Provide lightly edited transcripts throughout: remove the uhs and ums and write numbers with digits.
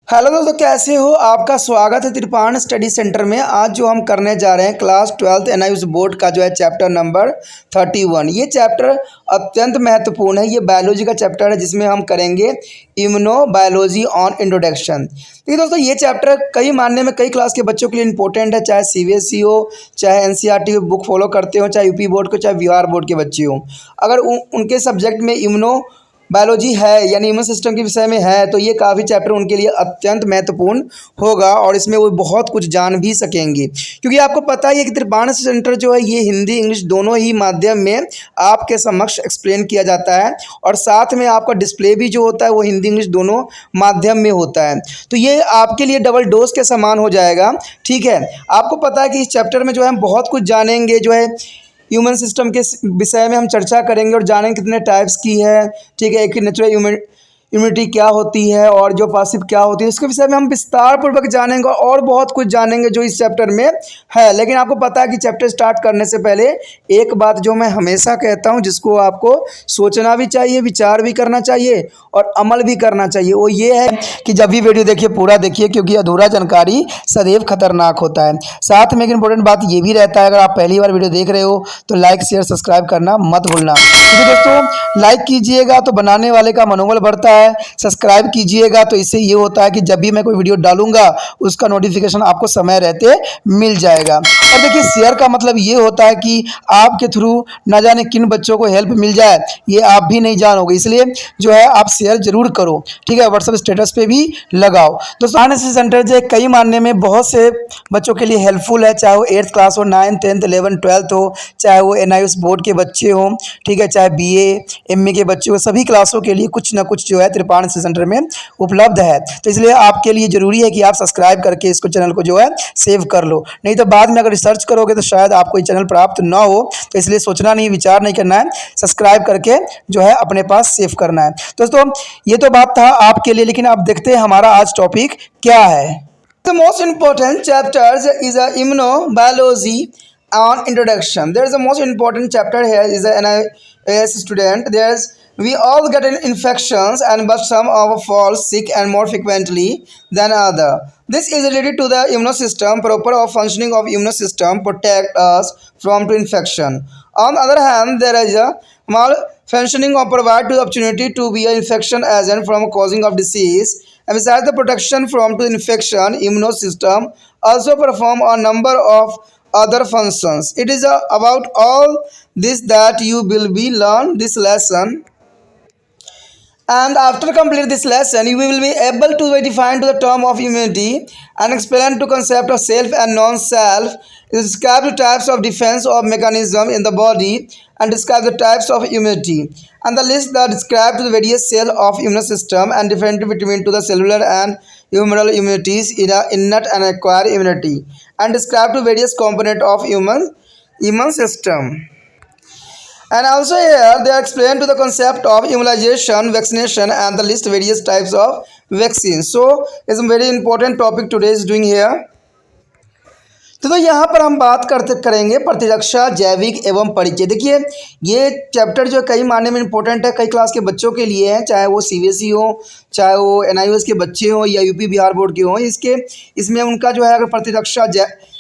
Hello दोस्तों, कैसे हो? आपका स्वागत है त्रिपाण स्टडी सेंटर में। आज जो हम करने जा रहे हैं क्लास 12th एनआईयूएस बोर्ड का जो है चैप्टर नंबर 31। ये चैप्टर अत्यंत महत्वपूर्ण है। ये बायोलॉजी का चैप्टर है जिसमें हम करेंगे इम्यूनो बायोलॉजी ऑन इंट्रोडक्शन। देखिए दोस्तों, ये चैप्टर कई मानने में कई क्लास के बच्चों के लिए इंपॉर्टेंट है, चाहे सीबीएसई हो, चाहे एनसीईआरटी बुक फॉलो करते हो, चाहे यूपी बोर्ड को, चाहे बिहार बोर्ड के बच्चे हो। अगर उनके सब्जेक्ट में इम्यूनो बायोलॉजी है यानी इम्यून सिस्टम के विषय में है तो ये काफ़ी चैप्टर उनके लिए अत्यंत महत्वपूर्ण होगा और इसमें वो बहुत कुछ जान भी सकेंगे, क्योंकि आपको पता ही है कि त्रिपाण सेंटर जो है ये हिंदी इंग्लिश दोनों ही माध्यम में आपके समक्ष एक्सप्लेन किया जाता है और साथ में आपका डिस्प्ले भी जो होता है वो हिंदी इंग्लिश दोनों माध्यम में होता है। तो ये आपके लिए डबल डोज के समान हो जाएगा। ठीक है, आपको पता है कि इस चैप्टर में जो है हम बहुत कुछ जानेंगे, जो है ह्यूमन सिस्टम के विषय में हम चर्चा करेंगे और जानेंगे कितने टाइप्स की है। ठीक है, एक नेचुरल इम्यूनिटी क्या होती है और जो पासिव क्या होती है, इसके विषय में हम विस्तार पूर्वक जानेंगे और बहुत कुछ जानेंगे जो इस चैप्टर में है। लेकिन आपको पता है कि चैप्टर स्टार्ट करने से पहले एक बात जो मैं हमेशा कहता हूं, जिसको आपको सोचना भी चाहिए, विचार भी करना चाहिए और अमल भी करना चाहिए, वो ये है कि जब भी वीडियो देखिए पूरा देखिए, क्योंकि अधूरा जानकारी सदैव खतरनाक होता है। साथ में एक इंपॉर्टेंट बात ये भी रहता है, अगर आप पहली बार वीडियो देख रहे हो तो लाइक शेयर सब्सक्राइब करना मत भूलना। क्योंकि दोस्तों लाइक कीजिएगा तो बनाने वाले का मनोबल बढ़ता है, सब्सक्राइब कीजिएगा तो इससे ये होता है कि जब भी मैं कोई वीडियो डालूंगा उसका नोटिफिकेशन आपको समय रहते मिल जाएगा। और देखिए, शेयर का मतलब ये होता है कि आपके थ्रू ना जाने किन बच्चों को हेल्प मिल जाए, ये आप भी नहीं जानोगे, इसलिए जो है आप शेयर जरूर करो। ठीक है, व्हाट्सएप स्टेटस पे भी लगाओ। दोस्तों एनएसएस सेंटर जो कई मानने में बहुत से बच्चों के लिए हेल्पफुल है, चाहे वो 8th क्लास हो, 9th 10th 11th 12th हो, चाहे वो एनआईयूएस बोर्ड के बच्चे हों, ठीक है, चाहे बीए एमए के बच्चे हो, सभी क्लासों के लिए कुछ ना कुछ जो है त्रिपाण सेंटर में उपलब्ध है। तो इसलिए आपके लिए जरूरी है कि आप सब्सक्राइब करके इसको चैनल को जो है सेव कर लो, नहीं तो बाद में अगर रिसर्च करोगे तो शायद आपको ये चैनल प्राप्त ना हो। तो इसलिए सोचना नहीं, विचार नहीं करना है, सब्सक्राइब करके जो है अपने पास सेव करना है। दोस्तों ये तो बात था आपके लिए, लेकिन अब देखते हैं हमारा आज टॉपिक क्या है। The most important chapters is a immunobiology on introduction. There is a most important chapter here is a NIS student. We all get infections but some of us fall sick and more frequently than other. This is related to the immune system. Proper functioning of immune system protect us from infection. On the other hand, there is a malfunctioning or provide the opportunity to be an infection agent from causing of disease. And besides the protection from the infection, immune system also perform a number of other functions. It is about all this that you will be learn this lesson. And after complete this lesson, you will be able to define the term of immunity and explain the concept of self and non-self, describe the types of defense of mechanism in the body, and describe the types of immunity. And the list that describe the various cell of immune system and different between to the cellular and humoral immunities in a innate and acquired immunity, and describe the various component of immune system. And also here they are explained to the concept of immunization, vaccination, and the list various types of vaccines. So it's a very important topic today is doing here. तो यहाँ पर हम बात करेंगे प्रतिरक्षा जैविक एवं परिचय। देखिए ये चैप्टर जो कई मायने में इंपॉर्टेंट है, कई क्लास के बच्चों के लिए है, चाहे वो सीबीएसई हो, चाहे वो एनआईयूएस के बच्चे हो या यूपी बिहार बोर्ड के हो। इसमें उनका जो है अगर प्रतिरक्षा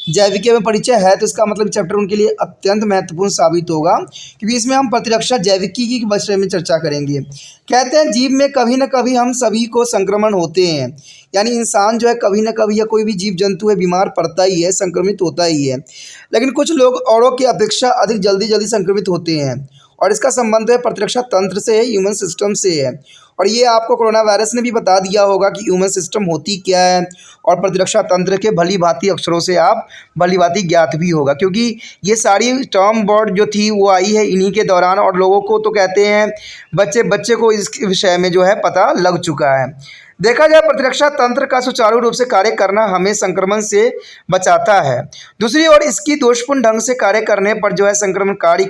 जैविक एवं परिचय है तो इसका मतलब चैप्टर उनके लिए अत्यंत महत्वपूर्ण साबित होगा, क्योंकि इसमें हम प्रतिरक्षा जैविकी की विषय में चर्चा करेंगे। कहते हैं जीव में कभी न कभी हम सभी को संक्रमण होते हैं, यानी इंसान जो है कभी न कभी या कोई भी जीव जंतु है बीमार पड़ता ही है, संक्रमित होता ही है। लेकिन कुछ लोग औरों की अपेक्षा अधिक जल्दी संक्रमित होते हैं और इसका संबंध है प्रतिरक्षा तंत्र से है, ह्यूमन सिस्टम से है। और ये आपको कोरोना वायरस ने भी बता दिया होगा कि ह्यूमन सिस्टम होती क्या है और प्रतिरक्षा तंत्र के भली भांति अक्षरों से आप भली भांति ज्ञात भी होगा, क्योंकि ये सारी टर्म वर्ड जो थी वो आई है इन्हीं के दौरान और लोगों को तो कहते हैं बच्चे को इस विषय में जो है पता लग चुका है। देखा जाए प्रतिरक्षा तंत्र का सुचारू रूप से कार्य करना हमें संक्रमण से बचाता है। दूसरी ओर इसकी दोषपूर्ण ढंग से कार्य करने पर जो है संक्रमणकारी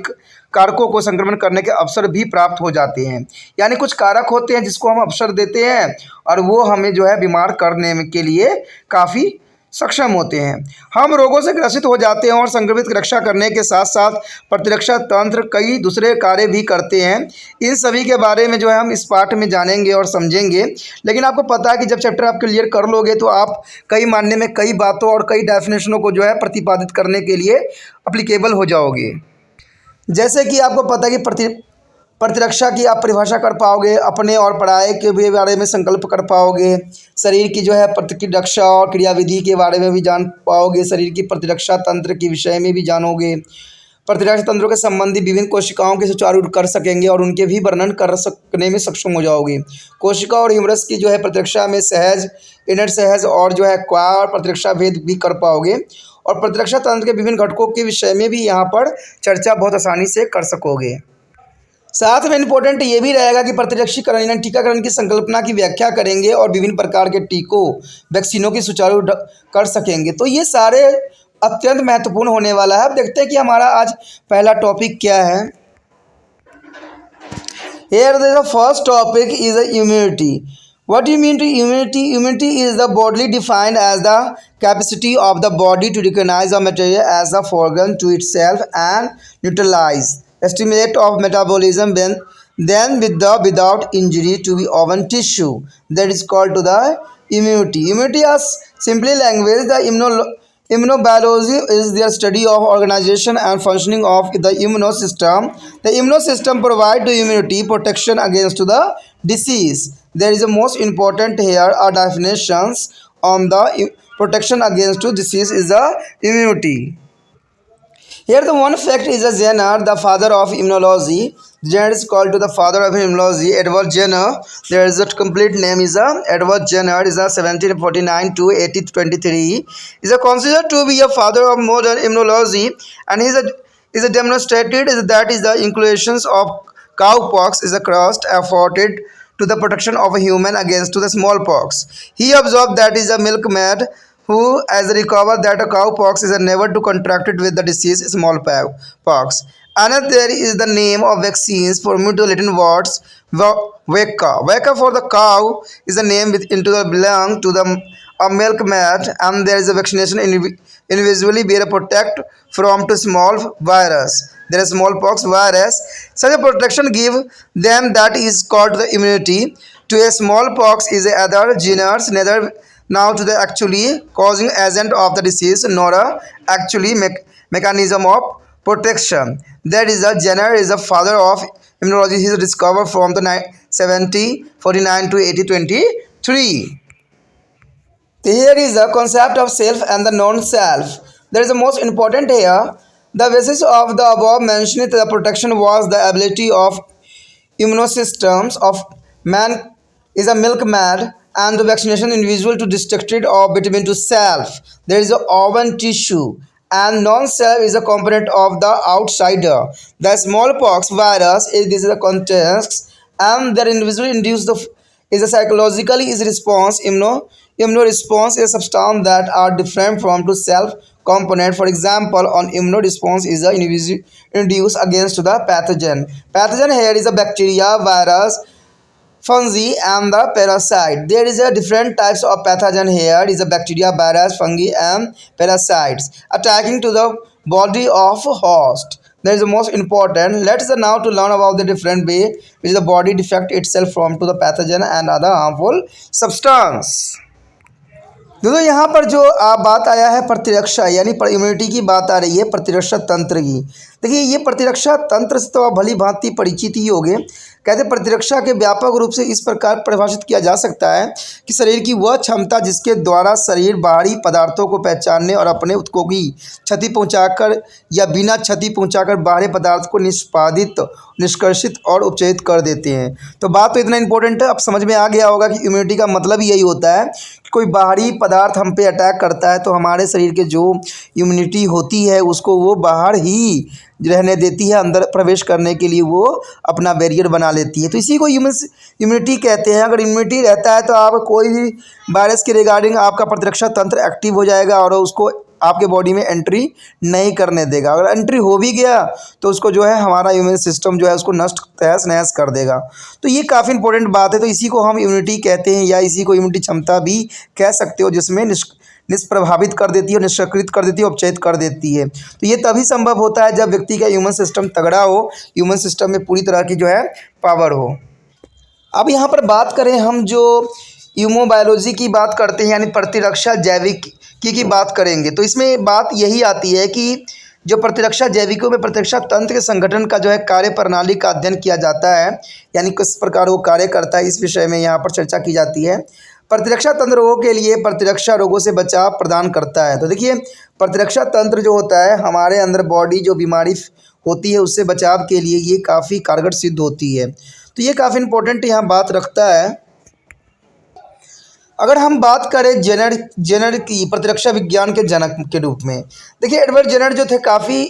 कारकों को संक्रमण करने के अवसर भी प्राप्त हो जाते हैं, यानी कुछ कारक होते हैं जिसको हम अवसर देते हैं और वो हमें जो है बीमार करने के लिए काफ़ी सक्षम होते हैं। हम रोगों से ग्रसित हो जाते हैं और संक्रमित की रक्षा करने के साथ साथ प्रतिरक्षा तंत्र कई दूसरे कार्य भी करते हैं। इन सभी के बारे में जो है हम इस पाठ में जानेंगे और समझेंगे। लेकिन आपको पता है कि जब चैप्टर आप क्लियर कर लोगे तो आप कई मानने में कई बातों और कई डेफिनेशनों को जो है प्रतिपादित करने के लिए अप्लीकेबल हो जाओगे। जैसे कि आपको पता है कि प्रतिरक्षा की आप परिभाषा कर पाओगे, अपने और पढ़ाई के भी बारे में संकल्प कर पाओगे, शरीर की जो है प्रतिरक्षा और क्रियाविधि के बारे में भी जान पाओगे, शरीर की प्रतिरक्षा तंत्र के विषय में भी जानोगे, प्रतिरक्षा तंत्रों के संबंधी विभिन्न कोशिकाओं के सुचारू कर सकेंगे और उनके भी वर्णन कर सकने में सक्षम हो जाओगे। कोशिका और ह्यूमरस की जो है प्रतिरक्षा में सहज, इनर सहज और जो है क्वायर प्रतिरक्षा भेद भी कर पाओगे और प्रतिरक्षा तंत्र के विभिन्न घटकों के विषय में भी यहाँ पर चर्चा बहुत आसानी से कर सकोगे। साथ में इम्पोर्टेंट ये भी रहेगा कि प्रतिरक्षीकरण यानी टीकाकरण की संकल्पना की व्याख्या करेंगे और विभिन्न प्रकार के टीकों वैक्सीनों की सुचारू कर सकेंगे। तो ये सारे अत्यंत महत्वपूर्ण होने वाला है। अब देखते हैं कि हमारा आज पहला टॉपिक क्या है। Here the first topic is immunity. What do you mean to immunity? Immunity is the broadly defined as the capacity of the body to recognize a material as a foreign to itself and neutralize stimulate of metabolism then without injury to the organ tissue. That is called to the immunity. Immunity is simply language. The immunobiology is the study of organization and functioning of the immune system. The immune system provides the immunity protection against the disease. There is a most important here are definitions on the protection against disease is the immunity. Here the one fact is a Jenner, the father of immunology. Jenner is called to the father of immunology, Edward Jenner. There is a complete name is Edward Jenner. Is a 1749 to 1823. Is a considered to be a father of modern immunology, and is a demonstrated is that is the inclusions of cowpox is a crust afforded to the protection of a human against to the smallpox. He observed that is a milkmaid who has recovered that a cowpox is never to contracted with the disease smallpox. Another there is the name of vaccines for Latin words Vacca. Vacca for the cow is a name with into the belong to the a milkmaid, and there is a vaccination individually be a protect from to small virus. There is smallpox virus. Such a protection give them that is called the immunity. To a smallpox is a other genus neither now to the actually causing agent of the disease nor a actually mechanism of protection. That is a Jenner is the father of immunology. He is discovered from the 1749 to 1823. Here is the concept of self and the non-self. There is the most important here. The basis of the above mentioned the protection was the ability of immunosystems of man is a milkmaid and the vaccination individual to distracted or between to self. There is a organ tissue and non-self is a component of the outsider. The smallpox virus is the context and their individual induced the is a psychologically is response immuno response is a substance that are different from to self component. For example, on immuno response is a induced against the pathogen here is a bacteria, virus, fungi and the parasite. There is a different types of pathogen here is a bacteria, virus, fungi and parasites attacking to the body of host. That is the most important. Let's now to learn about the different way which the body defect itself from to the pathogen and other harmful substance. दोस्तों यहाँ पर जो बात आया है प्रतिरक्षा यानी immunity की बात आ रही है प्रतिरक्षा तंत्र की। देखिए ये प्रतिरक्षा तंत्र से तो आप भली भांति परिचित ही होंगे। कहते हैं प्रतिरक्षा के व्यापक रूप से इस प्रकार परिभाषित किया जा सकता है कि शरीर की वह क्षमता जिसके द्वारा शरीर बाहरी पदार्थों को पहचानने और अपने उत्कों की क्षति पहुंचाकर या बिना क्षति पहुंचाकर बाहरी पदार्थ को निष्पादित निष्कर्षित और उपचयित कर देते हैं। तो बात तो इतना इंपॉर्टेंट है, अब समझ में आ गया होगा कि इम्यूनिटी का मतलब यही होता है कि कोई बाहरी पदार्थ हम पे अटैक करता है तो हमारे शरीर के जो इम्यूनिटी होती है उसको वो बाहर ही रहने देती है, अंदर प्रवेश करने के लिए वो अपना बैरियर बना लेती है। तो इसी को इम्यूनिटी कहते हैं। अगर इम्यूनिटी रहता है तो आप कोई भी वायरस के रिगार्डिंग आपका प्रतिरक्षा तंत्र एक्टिव हो जाएगा और उसको आपके बॉडी में एंट्री नहीं करने देगा। अगर एंट्री हो भी गया तो उसको जो है हमारा इम्यून सिस्टम जो है उसको नष्ट तहस नहस कर देगा। तो ये काफ़ी इंपॉर्टेंट बात है। तो इसी को हम इम्यूनिटी कहते हैं या इसी को इम्यूनिटी क्षमता भी कह सकते हो, जिसमें निष्प्रभावित कर देती है, निष्क्रिय कर देती है, उपचयित कर देती है। तो ये तभी संभव होता है जब व्यक्ति का इम्यून सिस्टम तगड़ा हो, इम्यून सिस्टम में पूरी तरह की जो है पावर हो। अब यहाँ पर बात करें हम जो इम्यूनोबायोलॉजी की बात करते हैं यानी प्रतिरक्षा जैविकी की बात करेंगे, तो इसमें बात यही आती है कि जो प्रतिरक्षा जैविकों में प्रतिरक्षा तंत्र के संगठन का जो है कार्य प्रणाली का अध्ययन किया जाता है, यानी किस प्रकार वो कार्य करता है, इस विषय में यहाँ पर चर्चा की जाती है। प्रतिरक्षा तंत्र रोगों के लिए प्रतिरक्षा रोगों से बचाव प्रदान करता है। तो देखिए प्रतिरक्षा तंत्र जो होता है हमारे अंदर बॉडी जो बीमारी होती है उससे बचाव के लिए ये काफ़ी कारगर सिद्ध होती है। तो ये काफ़ी इंपॉर्टेंट यहाँ बात रखता है। अगर हम बात करें जेनर की प्रतिरक्षा विज्ञान के जनक के रूप में, देखिए एडवर्ड जेनर जो थे काफ़ी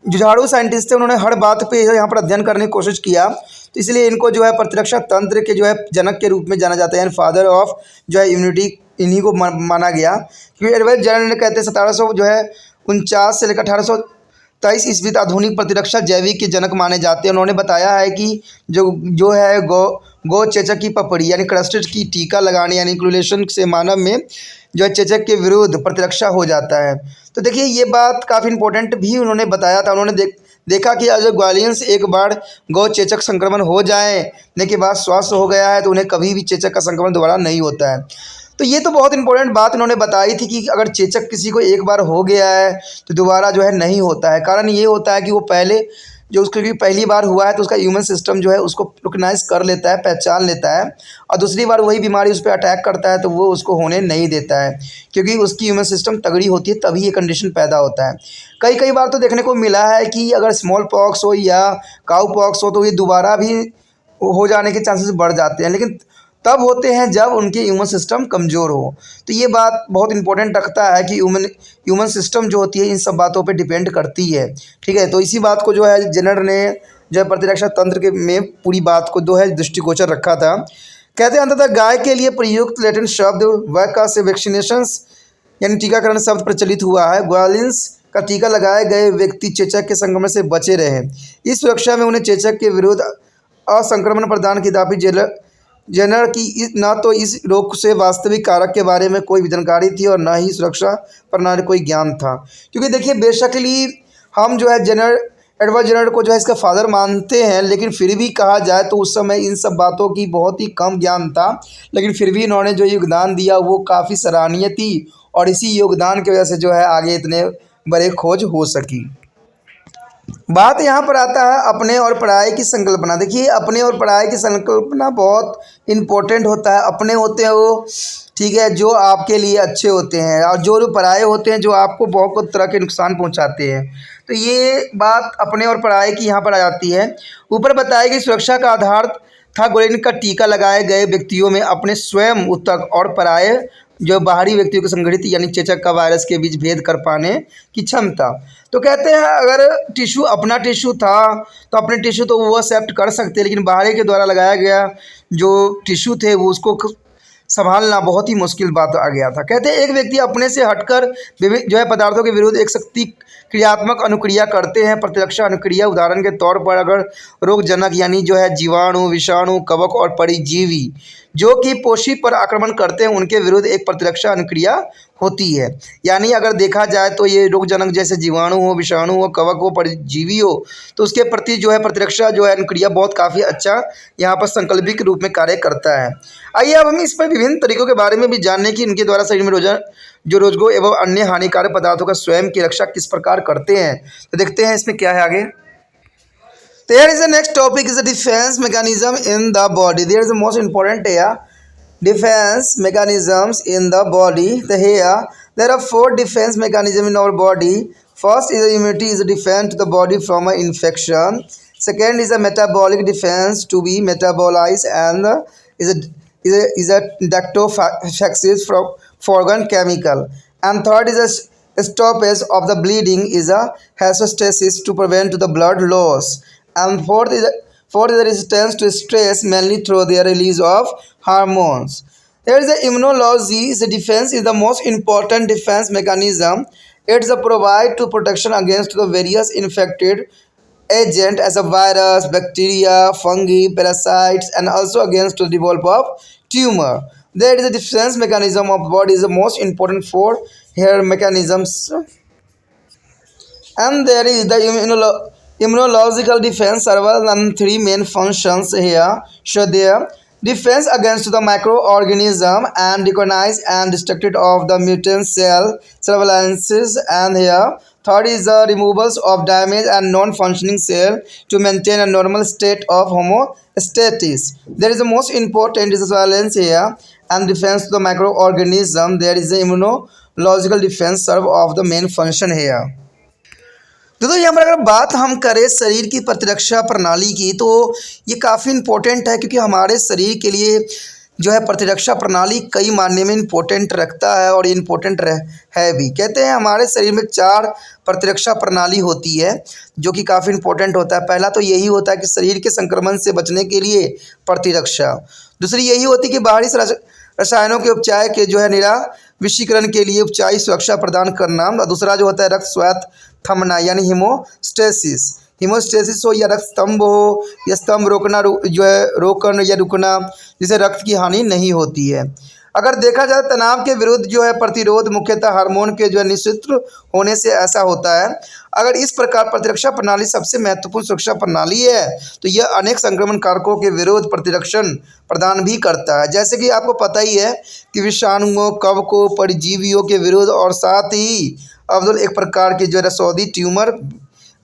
जुझारू साइंटिस्ट थे, उन्होंने हर बात पे यहाँ पर अध्ययन करने की कोशिश किया, तो इसलिए इनको जो है प्रतिरक्षा तंत्र के जो है जनक के रूप में जाना जाता है, यानी फादर ऑफ जो है इम्यूनिटी, इन्हीं को माना गया। क्योंकि एडवर्ड जेनर ने कहते हैं 1700 जो है 49 से लेकर 1823 ईस्वी तक आधुनिक प्रतिरक्षा जैविक के जनक माने जाते हैं। उन्होंने बताया है कि जो है गो चेचक की पपड़ी यानी क्रस्टेड की टीका लगाने यानी इंक्लूलेशन से मानव में जो है चेचक के विरुद्ध प्रतिरक्षा हो जाता है। तो देखिए ये बात काफ़ी इंपॉर्टेंट भी उन्होंने बताया था। उन्होंने देखा कि अगर ग्वालियंस एक बार गौ चेचक संक्रमण हो जाने के बाद स्वस्थ हो गया है तो उन्हें कभी भी चेचक का संक्रमण दोबारा नहीं होता है। तो ये तो बहुत इंपॉर्टेंट बात उन्होंने बताई थी कि अगर चेचक किसी को एक बार हो गया है तो दोबारा जो है नहीं होता है। कारण ये होता है कि वो पहले जो उसको पहली बार हुआ है तो उसका ह्यूमन सिस्टम जो है उसको रिकग्नाइज कर लेता है, पहचान लेता है, और दूसरी बार वही बीमारी उस पर अटैक करता है तो वो उसको होने नहीं देता है, क्योंकि उसकी ह्यूमन सिस्टम तगड़ी होती है, तभी ये कंडीशन पैदा होता है। कई बार तो देखने को मिला है कि अगर स्मॉल पॉक्स हो या काऊ पॉक्स हो तो ये दोबारा भी हो जाने के चांसेस बढ़ जाते हैं, लेकिन तब होते हैं जब उनके इम्यून सिस्टम कमज़ोर हो। तो ये बात बहुत इंपॉर्टेंट रखता है कि ह्यूमन सिस्टम जो होती है इन सब बातों पे डिपेंड करती है। ठीक है, तो इसी बात को जो है जेनर ने जो है प्रतिरक्षा तंत्र के में पूरी बात को जो है दृष्टिगोचर रखा था। कहते हैं अंततः गाय के लिए प्रयुक्त लैटिन शब्द वैका से वैक्सीनेशंस यानी टीकाकरण शब्द प्रचलित हुआ है। ग्वालिंस का टीका लगाए गए व्यक्ति चेचक के संक्रमण से बचे रहे। इस सुरक्षा में उन्हें चेचक के विरुद्ध असंक्रमण प्रदान की दापी जेनर की न तो इस रोग से वास्तविक कारक के बारे में कोई भी जानकारी थी और न ही सुरक्षा प्रणाली कोई ज्ञान था। क्योंकि देखिए बेशकली हम जो है एडवर्ड जेनर को जो है इसका फादर मानते हैं, लेकिन फिर भी कहा जाए तो उस समय इन सब बातों की बहुत ही कम ज्ञान था, लेकिन फिर भी इन्होंने जो योगदान दिया वो काफ़ी सराहनीय थी और इसी योगदान की वजह से जो है आगे इतने बड़े खोज हो सकी। बात यहाँ पर आता है अपने और पराये की संकल्पना। देखिए अपने और पराये की संकल्पना बहुत इम्पोर्टेंट होता है। अपने होते हैं वो ठीक है जो आपके लिए अच्छे होते हैं, और जो पराये होते हैं जो आपको बहुत तरह के नुकसान पहुँचाते हैं। तो ये बात अपने और पराये की यहाँ पर आ जाती है। ऊपर बताई गई सुरक्षा का आधार था गोलेनिक का टीका लगाए गए व्यक्तियों में अपने स्वयं ऊतक और पराये जो बाहरी व्यक्तियों को संगठित यानी चेचक का वायरस के बीच भेद कर पाने की क्षमता। तो कहते हैं अगर टिश्यू अपना टिश्यू था तो अपने टिश्यू तो वो एक्सेप्ट कर सकते, लेकिन बाहरी के द्वारा लगाया गया जो टिश्यू थे वो उसको संभालना बहुत ही मुश्किल बात आ गया था। कहते हैं एक व्यक्ति अपने से हटकर जो है पदार्थों के विरुद्ध एक शक्ति क्रियात्मक अनुक्रिया करते हैं। प्रतिरक्षा अनुक्रिया उदाहरण के तौर पर अगर रोगजनक यानी जो है जीवाणु, विषाणु, कवक और परजीवी जो कि पोषी पर आक्रमण करते हैं उनके विरुद्ध एक प्रतिरक्षा अनुक्रिया होती है। यानी अगर देखा जाए तो ये रोगजनक जैसे जीवाणु हो, विषाणु हो, कवक हो, परजीवी हो तो उसके प्रति जो है प्रतिरक्षा जो है अनुक्रिया बहुत काफ़ी अच्छा यहाँ पर संकल्पित रूप में कार्य करता है। आइए अब हम इस पर विभिन्न तरीकों के बारे में भी जानने की इनके द्वारा शरीर में रोगों एवं अन्य हानिकारक पदार्थों का स्वयं की रक्षा किस प्रकार करते हैं। तो देखते हैं इसमें क्या है आगे। There is the next topic is the defense mechanism in the body. There is the most important here. Defense mechanisms in the body. There are 4 defense mechanisms in our body. First is the immunity is defend the body from an infection. Second is a metabolic defense to be metabolized and is a dactophaxis from foreign chemical. And third is a stoppage of the bleeding is a hemostasis to prevent the blood loss. And fourth is the resistance to stress mainly through the release of hormones. There is the immunology. The defense is the most important defense mechanism. It's a provide to protection against the various infected agent as a virus, bacteria, fungi, parasites, and also against the develop of tumor. There is a defense mechanism of body is the most important for here mechanisms, and there is the immunological defense serves on three main functions here. So there defense against the microorganism and recognize and destructed of the mutant cell surveillances, and here third is the removals of damaged and non-functioning cell to maintain a normal state of homeostasis. There is the most important is the surveillance here and defense to the microorganism. There is the immunological defense serve of the main function here. दोस्तों यहाँ पर अगर बात हम करें शरीर की प्रतिरक्षा प्रणाली की, तो ये काफ़ी इम्पोर्टेंट है, क्योंकि हमारे शरीर के लिए जो है प्रतिरक्षा प्रणाली कई मायने में इम्पोर्टेंट रखता है और इम्पोर्टेंट है भी। कहते हैं हमारे शरीर में 4 प्रतिरक्षा प्रणाली होती है, जो कि काफ़ी इम्पोर्टेंट होता है। पहला तो यही होता है कि शरीर के संक्रमण से बचने के लिए प्रतिरक्षा। दूसरी यही होती है कि बाहरी रसायनों के उपचार के जो है निराविषीकरण के लिए उपचारी सुरक्षा प्रदान करना। और दूसरा जो होता है रक्त स्वायत्त थमना, यानी हीमोस्टेसिस। हीमोस्टेसिस हो या रक्त स्तंभ हो, या स्तंभ रोकना जो है रोकना या रुकना, जिससे रक्त की हानि नहीं होती है। अगर देखा जाए तनाव के विरुद्ध जो है प्रतिरोध मुख्यतः हार्मोन के जो है निश्चित होने से ऐसा होता है। अगर इस प्रकार प्रतिरक्षा प्रणाली सबसे महत्वपूर्ण सुरक्षा प्रणाली है, तो यह अनेक संक्रमण कारकों के विरुद्ध प्रतिरक्षण प्रदान भी करता है। जैसे कि आपको पता ही है कि विषाणुओं, कवकों, परजीवियों के विरुद्ध, और साथ ही अब्दुल एक प्रकार के जो है रसौदी ट्यूमर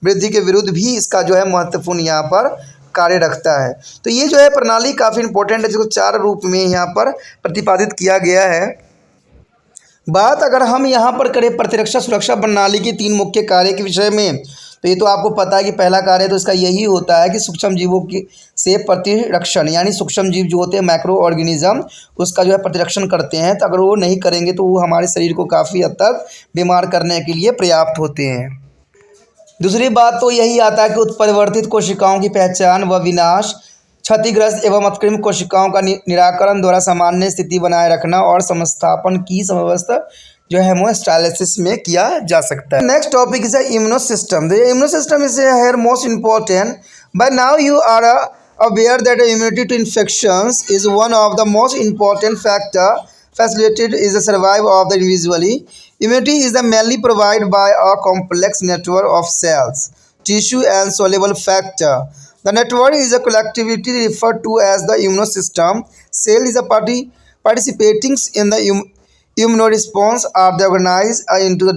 वृद्धि के विरुद्ध भी इसका जो है महत्वपूर्ण यहाँ पर कार्य रखता है। तो ये जो है प्रणाली काफ़ी इंपॉर्टेंट है, जिसको 4 रूप में यहाँ पर प्रतिपादित किया गया है। बात अगर हम यहाँ पर करें प्रतिरक्षा सुरक्षा प्रणाली के 3 मुख्य कार्य के विषय में, तो ये तो आपको पता है कि पहला कार्य तो इसका यही होता है कि सूक्ष्म जीवों की से प्रतिरक्षण, यानी सूक्ष्म जीव जो होते हैं माइक्रो ऑर्गेनिज्म, उसका जो है प्रतिरक्षण करते हैं। तो अगर वो नहीं करेंगे तो वो हमारे शरीर को काफ़ी हद तक बीमार करने के लिए पर्याप्त होते हैं। दूसरी बात तो यही आता है कि उत्परिवर्तित कोशिकाओं की पहचान व विनाश, क्षतिग्रस्त एवं अकृत्रिम कोशिकाओं का निराकरण द्वारा सामान्य स्थिति बनाए रखना और समस्थापन की समवस्था जो है हेमोस्टैसिस में किया जा सकता है। Next topic is immune system. The immune system is here most important. By now you are aware that immunity to infections is one of the most important factor facilitated is the survival of the individually. Immunity is the mainly provided by a complex network of cells, tissue and soluble factor. The network is a collectivity referred to as the immune system. Cell is a participating in the immune response are the organized into the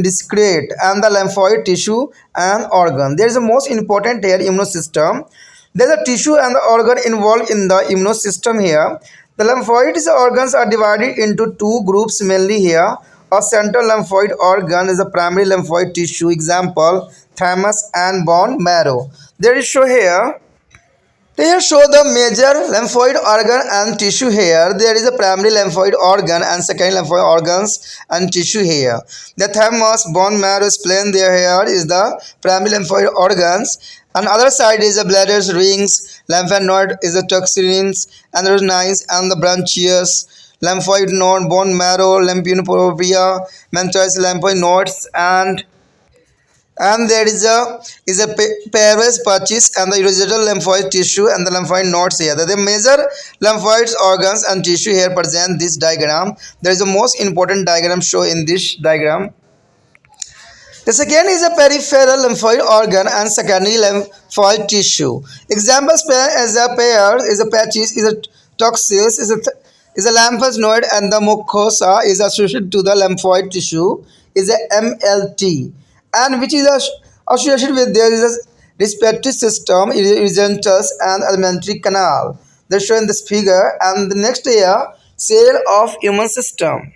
discrete and the lymphoid tissue and organ. There is a most important here immune system. There is a tissue and the organ involved in the immune system here. The lymphoid organs are divided into 2 groups mainly here. A central lymphoid organ is a primary lymphoid tissue, example thymus and bone marrow. There is show here. Here show the major lymphoid organ and tissue here. There is a primary lymphoid organ and secondary lymphoid organs and tissue here. The thymus, bone marrow, spleen there here is the primary lymphoid organs. On the other side is the bladders, rings, lymph node is the toxins, androgens and the branchials, lymphoid node, bone marrow, lymphopropia, mentous lymphoid nodes, and there is a pairwise patches and the residual lymphoid tissue and the lymphoid nodes here. The major lymphoid organs and tissue here present this diagram. There is the most important diagram show in this diagram. The second is a peripheral lymphoid organ and secondary lymphoid tissue. Examples as a pair is a patches, is a toxins, is a lymphoid node, and the mucosa is associated to the lymphoid tissue is a MLT, and which is associated with there is a respiratory system, erythrocytes and alimentary canal. They show in this figure. And the next here, cell of immune system.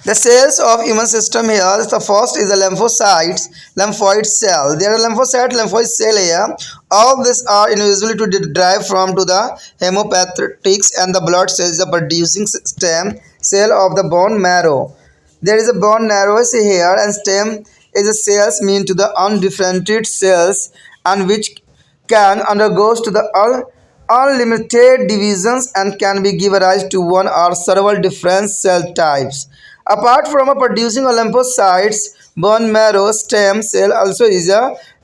The cells of immune system here, the first is the lymphocytes, lymphoid cell. There are lymphocyte, lymphoid cell here. All these are individually to derived from to the hematopoiesis and the blood cells, the producing stem cell of the bone marrow. There is a bone marrow here, and stem is a cells mean to the undifferentiated cells, and which can undergoes to the unlimited divisions and can be given rise to one or several different cell types. Apart from producing lymphocytes, bone marrow stem cell also is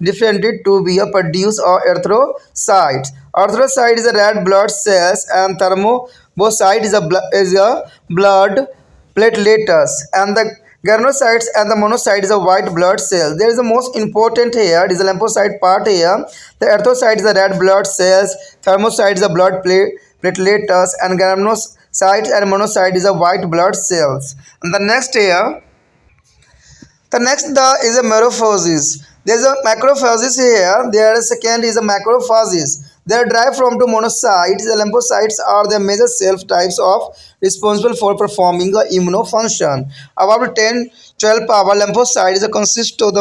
differentiated to be produce or erythrocytes. Erythrocyte is a red blood cells, and thrombocyte is a blood platelets, and the granulocytes and the monocyte is a white blood cell. There is the most important here is the lymphocyte part here. The erythrocyte is the red blood cells, thermocyte is the blood platelets, and granulocyte and monocyte is the white blood cells. And the next here, is a merophasis. There is a macrophasis here. There is second is a macrophasis. They are derived from two monocytes. The lymphocytes are the major cell types of responsible for performing the immunofunction. About 10-12 power lymphocytes consist of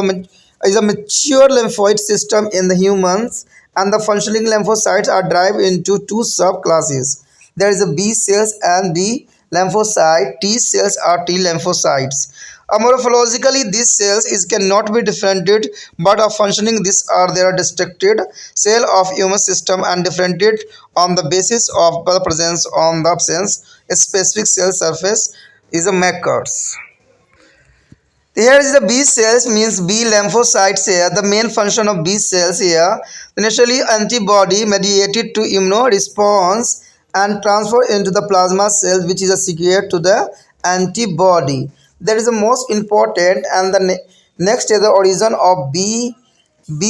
is a mature lymphoid system in the humans, and the functioning lymphocytes are divided into two subclasses. There is a B cells and B lymphocyte. T cells are T lymphocytes. Morphologically, these cells cannot be differentiated, but of functioning, these are their districted cell of human system and differentiated on the basis of the presence or the absence a specific cell surface is a markers. Here is the B cells means B lymphocytes here. The main function of B cells here, initially antibody mediated to immune response and transfer into the plasma cells, which is a secret to the antibody. That is the most important. And the next is the origin of B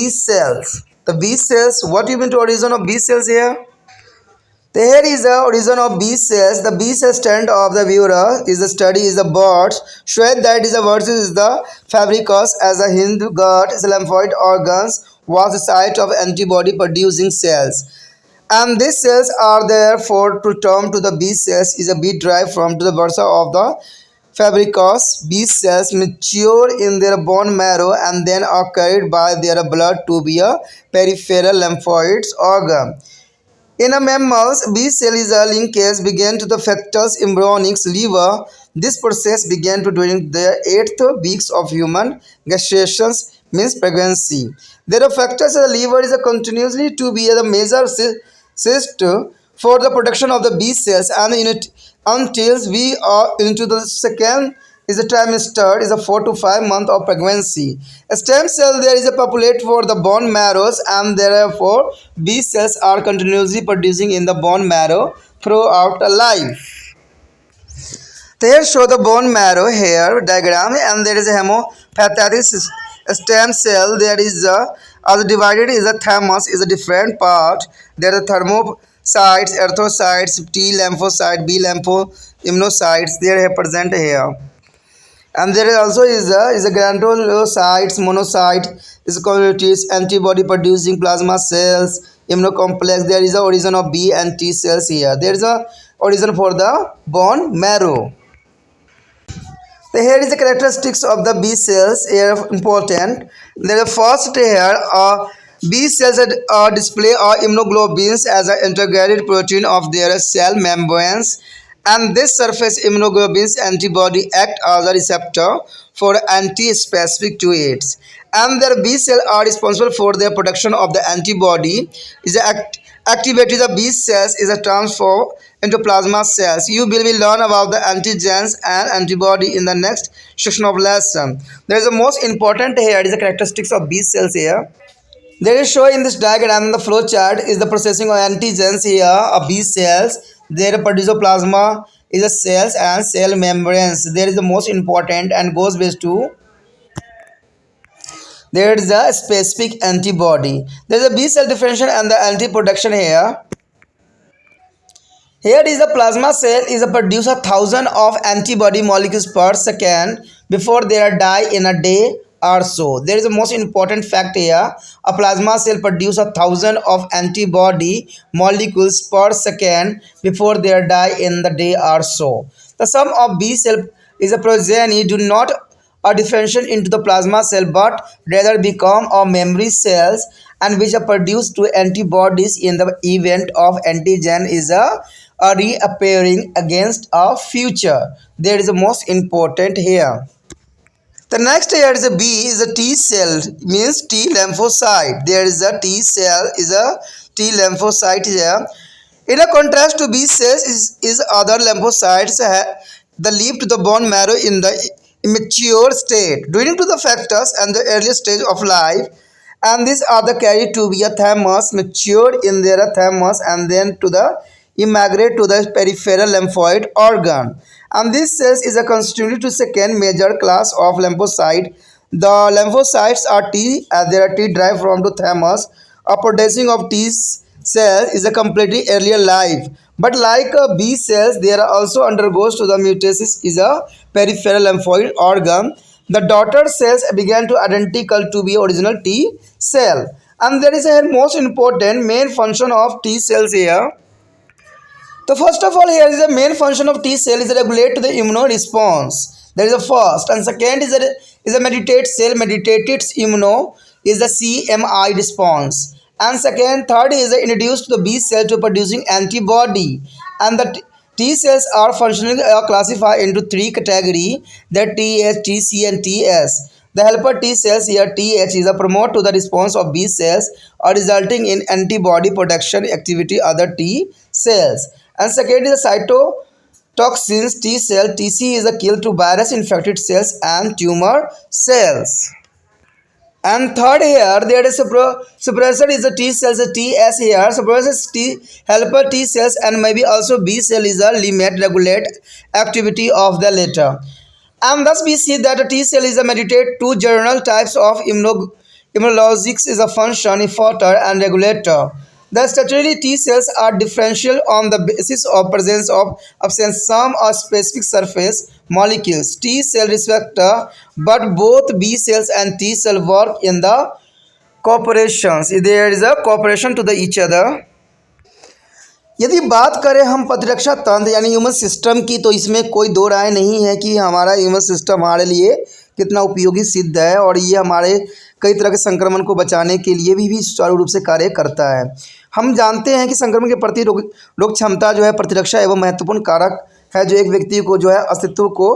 cells. The B cells. What you mean to origin of B cells here? There is the origin of B cells. The B cell stand of the viewer is the study is the birds. Showed that is the birds is the fabricus as a Hindu god is lymphoid organs was the site of antibody producing cells. And these cells are therefore to term to the B cells is a B derived from to the versa of the fabricus. B cells mature in their bone marrow and then are carried by their blood to be a peripheral lymphoid organ. In a mammals, B cell is a linkage began to the fetus embryonic liver. This process began to during the 8th weeks of human gestation, means pregnancy. The fetus of the liver is a continuously to be the major cyst for the production of the B cells, and until we are into the second is a trimester is a 4 to 5 month of pregnancy. A stem cell there is a populate for the bone marrows, and therefore B cells are continuously producing in the bone marrow throughout life. There show the bone marrow here diagram, and there is a hemophagocytic stem cell. There is as divided is a thymus is a different part. There are thermocytes, erythrocytes, T lymphocyte, B lymphoimmunocytes. They are present here. And there is also is a granulocytes, monocyte, is communities, antibody producing plasma cells, immunocomplex. There is a origin of B and T cells here. There is a origin for the bone marrow. So here is the characteristics of the B cells here important. There is first here B cells display immunoglobulins as an integrated protein of their cell membranes, and this surface immunoglobulins antibody act as a receptor for anti-specific to it, and their B cells are responsible for their production of the antibody. Is activated the B cells is a transfer into plasma cells. You will learn about the antigens and antibody in the next section of lesson. There is the most important here is the characteristics of B cells here. There is shown in this diagram the flow chart is the processing of antigens here of B cells. There produce plasma is a cells and cell membranes. There is the most important and goes based to there is a specific antibody. There is a B cell differentiation and the anti-production here. Here is the plasma cell is a produce 1,000 of antibody molecules per second before they are die in a day or so. There is a most important fact here. A plasma cell produce 1,000 of antibody molecules per second before they are die in the day or so. The sum of B cell is a progeny do not differentiate into the plasma cell but rather become a memory cells, and which are produced to antibodies in the event of antigen is a reappearing against a future. There is the most important here. The next here is a B is a T cell means T lymphocyte. There is a T cell is a T lymphocyte here. In a contrast to B cells is other lymphocytes the leap to the bone marrow in the immature state during to the fetus and the early stage of life, and these are the carried to be a thymus matured in their thymus and then to the immigrate to the peripheral lymphoid organ. And this cells is a constituent to second major class of lymphocyte. The lymphocytes are T, as they are T derived from the thymus. A producing of T cells is a completely earlier life. But like B cells, there are also undergoes to the mutasis is a peripheral lymphoid organ. The daughter cells began to identical to be original T cell. And there is a most important main function of T cells here. So first of all, here is the main function of T cell is regulate to the immune response. That is the first, and second is a meditate cell. Meditated immuno is the CMI response, and second, third is introduced to the B cell to producing antibody, and the T cells are functionally classified into three category: that TH, TC, and TS. The helper T cells here TH is a promote to the response of B cells or resulting in antibody production activity other T cells. And second is the cytotoxins T cell. TC is a kill to virus infected cells and tumor cells. And third here there is suppressor is a T cells a TS here. Suppressor T helper T cells and maybe also B cell is a limit regulate activity of the latter. And thus we see that a T cell is a meditate two general types of immunologics is a function, effector and regulator. The statutory T cells are differential on the basis of presence of absence some or specific surface molecules. T cell receptor, but both B cells and T cell work in the cooperations. There is a cooperation to the each other. यदि बात करें हम प्रतिरक्षा तंत्र यानी human system की, तो इसमें कोई दो राय नहीं है कि हमारा ह्यूमन सिस्टम हमारे लिए कितना उपयोगी सिद्ध है और ये हमारे कई तरह के संक्रमण को बचाने के लिए भी सुचारू रूप से कार्य करता है। हम जानते हैं कि संक्रमण के प्रति रोग क्षमता जो है प्रतिरक्षा एवं महत्वपूर्ण कारक है जो एक व्यक्ति को जो है अस्तित्व को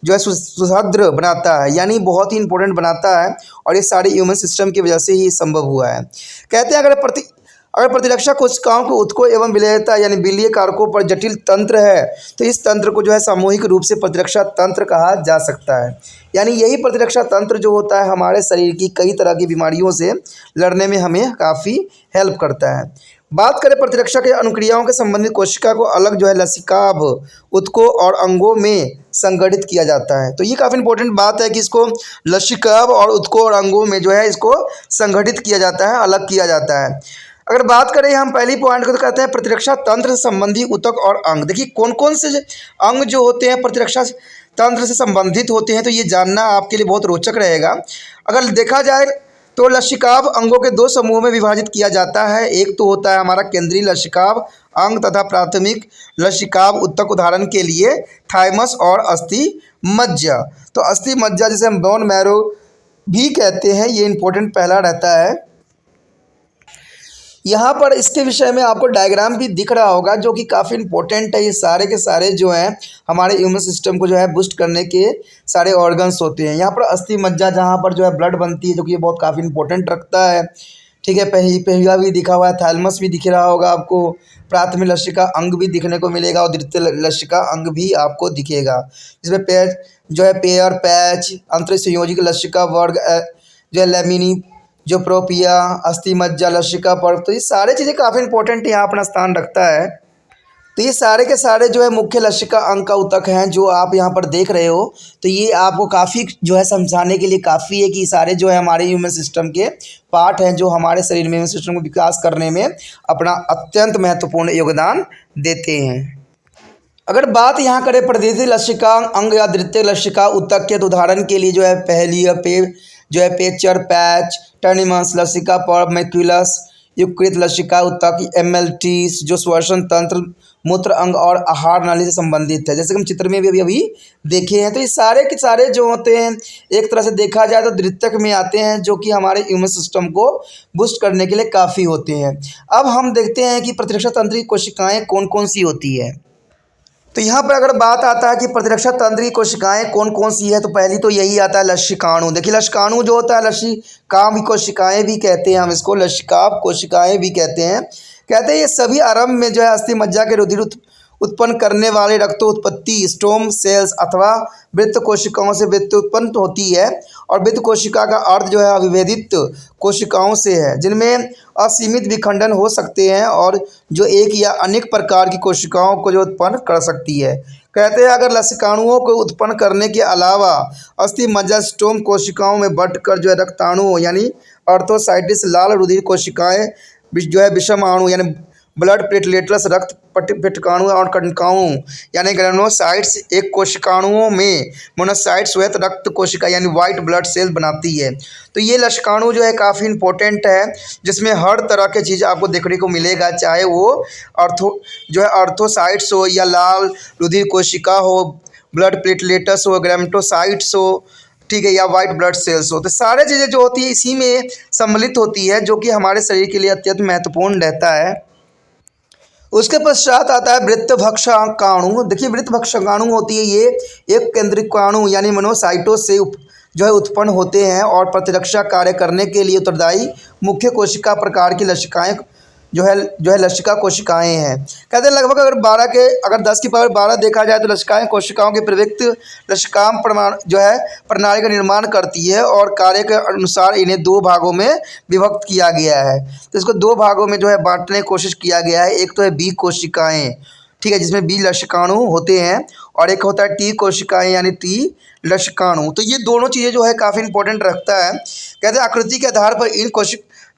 जो है सुदृढ़ बनाता है, यानी बहुत ही इंपॉर्टेंट बनाता है और ये सारे ह्यूमन सिस्टम की वजह से ही संभव हुआ है। कहते हैं अगर प्रतिरक्षा कोशिकाओं को उत्कों एवं विलयता यानी बिलीय कारकों पर जटिल तंत्र है तो इस तंत्र को जो है सामूहिक रूप से प्रतिरक्षा तंत्र कहा जा सकता है। यानी यही प्रतिरक्षा तंत्र जो होता है हमारे शरीर की कई तरह की बीमारियों से लड़ने में हमें काफ़ी हेल्प करता है। बात करें प्रतिरक्षा के अनुक्रियाओं के संबंधित, कोशिका को अलग जो है लसिकाभ उत्कों और अंगों में संगठित किया जाता है। तो ये काफ़ी इंपॉर्टेंट बात है कि इसको लसिकाभ और उत्कों और अंगों में जो है इसको संगठित किया जाता है, अलग किया जाता है। अगर बात करें हम पहली पॉइंट को, तो कहते हैं प्रतिरक्षा तंत्र से संबंधी ऊतक और अंग। देखिए कौन कौन से अंग जो होते हैं प्रतिरक्षा तंत्र से संबंधित होते हैं, तो ये जानना आपके लिए बहुत रोचक रहेगा। अगर देखा जाए तो लसिकाभ अंगों के दो समूह में विभाजित किया जाता है। एक तो होता है हमारा केंद्रीय लसिकाभ अंग तथा प्राथमिक लसिकाभ ऊतक, उदाहरण के लिए थाइमस और अस्थि मज्जा। तो अस्थि मज्जा जिसे हम बोन मैरो भी कहते हैं, ये इंपॉर्टेंट पहला रहता है। यहाँ पर इसके विषय में आपको डायग्राम भी दिख रहा होगा जो कि काफ़ी इंपॉर्टेंट है। ये सारे के सारे जो हैं हमारे इम्यून सिस्टम को जो है बूस्ट करने के सारे ऑर्गन्स होते हैं। यहाँ पर अस्थि मज्जा जहाँ पर जो है ब्लड बनती है, जो कि ये बहुत काफ़ी इंपॉर्टेंट रखता है। ठीक है, पहिया भी दिखा हुआ है, थैलमस भी दिख रहा होगा आपको, प्राथमिक लसिका अंग भी दिखने को मिलेगा और द्वितीय लसिका अंग भी आपको दिखेगा, जिसमें पैच जो है पेयर पैच अंतर संयोजिक लसिका वर्ग जो है लेमिनी जो प्रोपिया अस्थि मज्जा लसिका पर्व। तो ये सारे चीज़ें काफ़ी इंपॉर्टेंट यहाँ अपना स्थान रखता है। तो ये सारे के सारे जो है मुख्य लसिका अंग का ऊतक हैं जो आप यहाँ पर देख रहे हो। तो ये आपको काफ़ी जो है समझाने के लिए काफ़ी है कि सारे जो है हमारे ह्यूमन सिस्टम के पार्ट हैं जो हमारे शरीर में ह्यूमन सिस्टम को विकास करने में अपना अत्यंत महत्वपूर्ण योगदान देते हैं। अगर बात यहाँ करें प्रदेशी लसिका अंग या द्वितीय लसिका ऊतक के, तो उदाहरण के लिए जो है पहली जो है पेचर पैच टर्निमस लसिका पर्व मैक्यूलस युकृत लसिका ऊतक एमएलटी जो श्वसन तंत्र मूत्र अंग और आहार नाली से संबंधित है, जैसे कि हम चित्र में भी अभी देखे हैं। तो ये सारे के सारे जो होते हैं एक तरह से देखा जाए तो द्वितीयक में आते हैं जो कि हमारे इम्यून सिस्टम को बूस्ट करने के लिए काफ़ी होते हैं। अब हम देखते हैं कि प्रतिरक्षा तंत्र की कोशिकाएँ कौन कौन सी होती है। तो यहाँ पर अगर बात आता है कि प्रतिरक्षा तंत्र की कोशिकाएं कौन कौन सी है, तो पहली तो यही आता है लसिकाणु। देखिए लसिकाणु जो होता है लसिकाभ कोशिकाएं भी कहते हैं, हम इसको लसिकाभ कोशिकाएं भी कहते हैं। कहते हैं ये सभी आरंभ में जो है अस्थि मज्जा के रुधिर उत्पन्न करने वाले रक्तोत्पत्ति स्टोम सेल्स अथवा वृत्त कोशिकाओं से वृत्त उत्पन्न होती है और वृत्त कोशिका का अर्थ जो है अविभेदित कोशिकाओं से है, जिनमें असीमित विखंडन हो सकते हैं और जो एक या अनेक प्रकार की कोशिकाओं को जो उत्पन्न कर सकती है। कहते हैं अगर लसिकाणुओं को उत्पन्न करने के अलावा अस्थि मज्जा स्टोम कोशिकाओं में बढ़कर जो है रक्ताणु यानी अर्थोसाइटिस, लाल रुधिर कोशिकाएं, जो है विषमाणु यानी ब्लड प्लेटलेट्स, रक्त पटकाणु और कणकाणु यानी ग्रेनुलोसाइट्स एक कोशिकाणुओं में मोनोसाइट श्वेत रक्त कोशिका यानी वाइट ब्लड सेल बनाती है। तो ये लसिकाणु जो है काफ़ी इंपॉर्टेंट है, जिसमें हर तरह के चीज़ आपको देखने को मिलेगा, चाहे वो अर्थोसाइट्स हो या लाल रुधिर कोशिका हो, ब्लड प्लेटलेट्स हो, ग्रेमेटोसाइट्स हो, ठीक है, या वाइट ब्लड सेल्स हो। तो सारे चीज़ें जो होती है इसी में सम्मिलित होती है, जो कि हमारे शरीर के लिए अत्यंत महत्वपूर्ण रहता है। उसके पश्चात आता है वृत्तभक्षकाणु। देखिए वृत्तभक्षकाणु होती है ये एक केंद्रिकाणु यानी मोनोसाइटों से जो है उत्पन्न होते हैं और प्रतिरक्षा कार्य करने के लिए उत्तरदायी मुख्य कोशिका प्रकार की लसिकाएं जो है लसिका कोशिकाएं हैं। कहते हैं लगभग अगर 10 की पावर 12 देखा जाए तो लसिकाएं कोशिकाओं के प्रवृत्त लसिकाम प्रणाली का निर्माण करती है और कार्य के अनुसार इन्हें 2 भागों में विभक्त किया गया है। तो इसको 2 भागों में जो है बांटने की कोशिश किया गया है। एक तो है बी कोशिकाएँ, ठीक है, जिसमें बी लसिकाणु होते हैं, और एक होता है टी कोशिकाएँ यानी टी लसिकाणु। तो ये दोनों चीज़ें जो है काफ़ी इंपॉर्टेंट रखता है। कहते हैं आकृति के आधार पर इन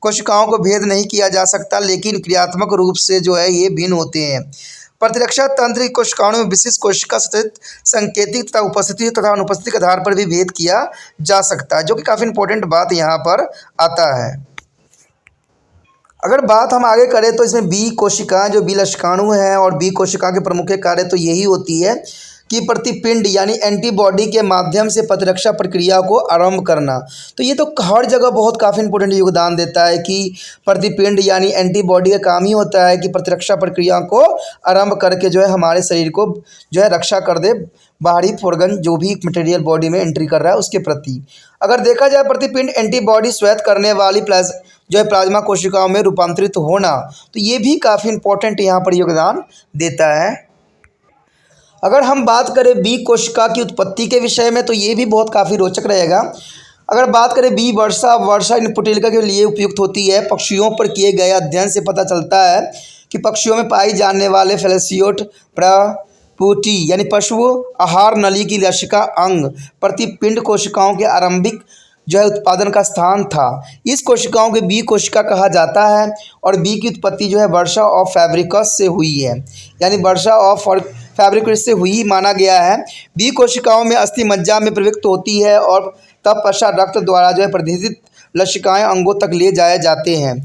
कोशिकाओं को भेद नहीं किया जा सकता, लेकिन क्रियात्मक रूप से जो है ये भिन्न होते हैं। प्रतिरक्षा तंत्र की कोशिकाओं में विशिष्ट कोशिका स्थित संकेतिक तथा उपस्थिति तथा अनुपस्थिति के आधार पर भी भेद किया जा सकता है, जो कि काफ़ी इंपॉर्टेंट बात यहाँ पर आता है। अगर बात हम आगे करें तो इसमें बी कोशिकाएं जो बी लसिकाणु हैं और बी कोशिका के प्रमुख कार्य तो यही होती है कि प्रतिपिंड यानी एंटीबॉडी के माध्यम से प्रतिरक्षा प्रक्रिया को आरंभ करना। तो ये तो हर जगह बहुत काफ़ी इंपॉर्टेंट योगदान देता है कि प्रतिपिंड यानी एंटीबॉडी का काम ही होता है कि प्रतिरक्षा प्रक्रिया को आरंभ करके जो है हमारे शरीर को जो है रक्षा कर दे बाहरी फोर्गन जो भी मटेरियल बॉडी में एंट्री कर रहा है उसके प्रति। अगर देखा जाए प्रतिपिंड एंटीबॉडी श्वेत करने वाली प्लाज्मा कोशिकाओं में रूपांतरित होना, तो ये भी काफ़ी इंपॉर्टेंट यहाँ पर योगदान देता है। अगर हम बात करें बी कोशिका की उत्पत्ति के विषय में तो ये भी बहुत काफ़ी रोचक रहेगा। अगर बात करें बी वर्षा इनपुटिलिका के लिए उपयुक्त होती है। पक्षियों पर किए गए अध्ययन से पता चलता है कि पक्षियों में पाई जाने वाले फेलेसियोट प्रपूटी यानी पशु आहार नली की लसिका अंग प्रतिपिंड कोशिकाओं के आरंभिक जो है उत्पादन का स्थान था। इस कोशिकाओं के बी कोशिका कहा जाता है और बी की उत्पत्ति जो है वर्षा ऑफ फैब्रिकस से हुई है, यानी वर्षा ऑफ फैब्रिकस से हुई माना गया है। बी कोशिकाओं में अस्थि मज्जा में प्रवृत्त होती है और तब पश्चात रक्त द्वारा जो है प्रदीर्घित लसिकाएं अंगों तक ले जाए जाते हैं।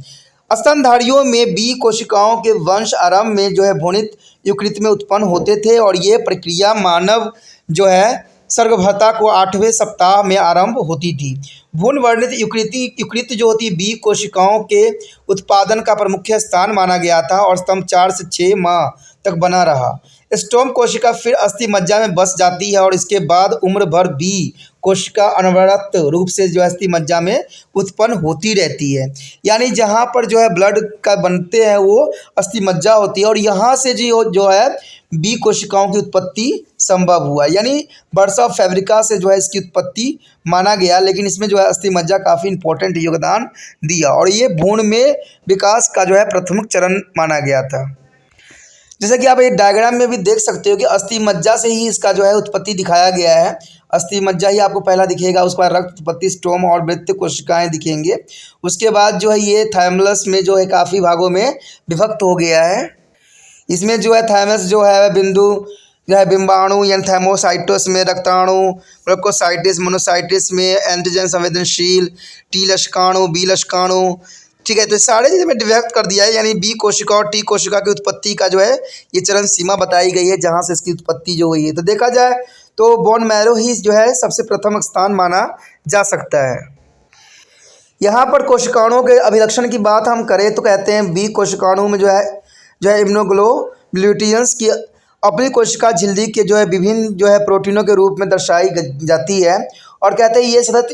स्तनधारियों में बी कोशिकाओं के वंश आरंभ में जो है भ्रूणित युकृत में उत्पन्न होते थे और ये प्रक्रिया मानव जो है सर्गभता को 8वें सप्ताह में आरंभ होती थी। भ्रूण वर्णित युकृत जो होती है बी कोशिकाओं के उत्पादन का प्रमुख स्थान माना गया था और स्तंभ 4 से 6 माह तक बना रहा। स्टोम कोशिका फिर अस्थि मज्जा में बस जाती है और इसके बाद उम्र भर बी कोशिका अनवरत रूप से जो अस्थि मज्जा में उत्पन्न होती रहती है। यानी जहाँ पर जो है ब्लड का बनते हैं वो अस्थि मज्जा होती है और यहाँ से जो है बी कोशिकाओं की उत्पत्ति संभव हुआ, यानी बर्ड्स ऑफ फैब्रिका से जो है इसकी उत्पत्ति माना गया। लेकिन इसमें जो है अस्थि मज्जा काफ़ी इंपॉर्टेंट योगदान दिया और ये भ्रूण में विकास का जो है प्रथम चरण माना गया था। जैसे कि आप ये डायग्राम में भी देख सकते हो कि अस्थि मज्जा से ही इसका जो है उत्पत्ति दिखाया गया है। अस्थि मज्जा ही आपको पहला दिखेगा, उसके बाद रक्त उत्पत्ति स्टोम और वृत्त कोशिकाएं दिखेंगे। उसके बाद जो है ये थाइमस में जो है काफ़ी भागों में विभक्त हो गया है। इसमें जो है थाइमस जो है बिंदु जो है बिंबाणु यानी थैमोसाइटोस में, रक्ताणु ब्रोकोसाइटिस मोनोसाइटिस में, एंटीजन संवेदनशील, टी लसिकाणु बी लसिकाणु, ठीक है। तो सारे चीज़ें में व्यक्त कर दिया है, यानी बी कोशिका और टी कोशिका की उत्पत्ति का जो है ये चरण सीमा बताई गई है जहाँ से इसकी उत्पत्ति जो हुई है। तो देखा जाए तो बोन मैरो ही जो है सबसे प्रथम स्थान माना जा सकता है। यहाँ पर कोशिकाणुओं के अभिलक्षण की बात हम करें तो कहते हैं बी कोशिकाणु में जो है इम्यूनोग्लोब्यूलिन्स की अपनी कोशिका झिल्ली के जो है विभिन्न जो है प्रोटीनों के रूप में दर्शाई जाती है और कहते हैं ये सतत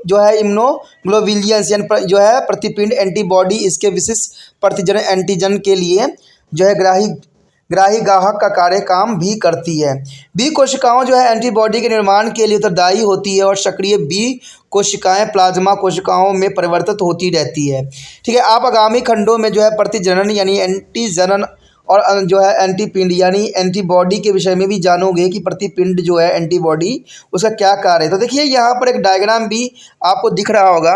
जो है इम्यूनोग्लोब्यूलिन्स यानी जो है प्रतिपिंड एंटीबॉडी इसके विशिष्ट प्रतिजन एंटीजन के लिए जो है ग्राही ग्राहक का कार्य काम भी करती है। बी कोशिकाओं जो है एंटीबॉडी के निर्माण के लिए उत्तरदायी होती है और सक्रिय बी कोशिकाएं प्लाज्मा कोशिकाओं में परिवर्तित होती रहती है। ठीक है, आप आगामी खंडों में जो है प्रतिजनन यानी एंटीजनन और जो है एंटीपिंड यानी एंटीबॉडी के विषय में भी जानोगे कि प्रतिपिंड जो है एंटीबॉडी उसका क्या कार्य है। तो देखिए यहाँ पर एक डायग्राम भी आपको दिख रहा होगा।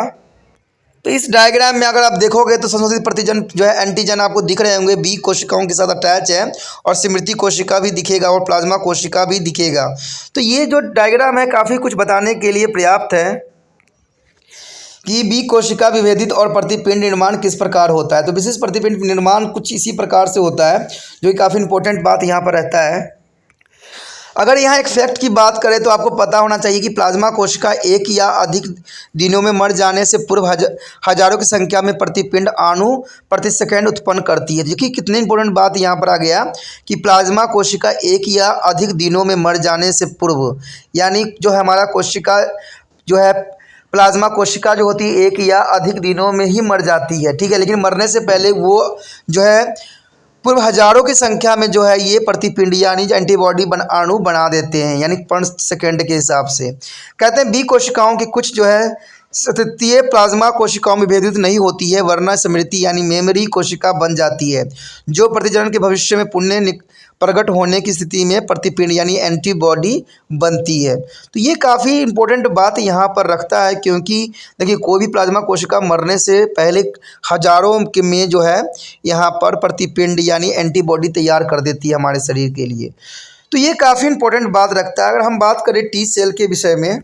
तो इस डायग्राम में अगर आप देखोगे तो संशोधित प्रतिजन जो है एंटीजन आपको दिख रहे होंगे, बी कोशिकाओं के साथ अटैच है और स्मृति कोशिका भी दिखेगा और प्लाज्मा कोशिका भी दिखेगा। तो ये जो डायग्राम है काफ़ी कुछ बताने के लिए पर्याप्त है कि बी कोशिका विभेदित और प्रतिपिंड निर्माण किस प्रकार होता है। तो विशेष प्रतिपिंड निर्माण कुछ इसी प्रकार से होता है, जो कि काफ़ी इंपॉर्टेंट बात यहाँ पर रहता है। अगर यहाँ एक फैक्ट की बात करें तो आपको पता होना चाहिए कि प्लाज्मा कोशिका एक या अधिक दिनों में मर जाने से पूर्व हजारों की संख्या में प्रतिपिंड अणु प्रति सेकंड उत्पन्न करती है। देखिए कितनी इंपॉर्टेंट बात यहाँ पर आ गया कि प्लाज्मा कोशिका एक या अधिक दिनों में मर जाने से पूर्व, यानी जो है हमारा कोशिका जो है प्लाज्मा कोशिका जो होती है एक या अधिक दिनों में ही मर जाती है। ठीक है, लेकिन मरने से पहले वो जो है पूर्व हजारों की संख्या में जो है ये प्रतिपिंड यानी एंटीबॉडी अणु बना देते हैं, यानी पर सेकंड के हिसाब से। कहते हैं बी कोशिकाओं की कुछ जो है तृतीय प्लाज्मा कोशिकाओं में भेदित नहीं होती है, वरना स्मृति यानी मेमोरी कोशिका बन जाती है, जो प्रतिजनन के भविष्य में पुण्य प्रकट होने की स्थिति में प्रतिपिंड यानी एंटीबॉडी बनती है। तो ये काफ़ी इंपॉर्टेंट बात यहाँ पर रखता है, क्योंकि देखिए कोई भी प्लाज्मा कोशिका मरने से पहले हजारों के में जो है यहाँ पर प्रतिपिंड यानी एंटीबॉडी तैयार कर देती है हमारे शरीर के लिए। तो ये काफ़ी इंपॉर्टेंट बात रखता है। अगर हम बात करें टी सेल के विषय में,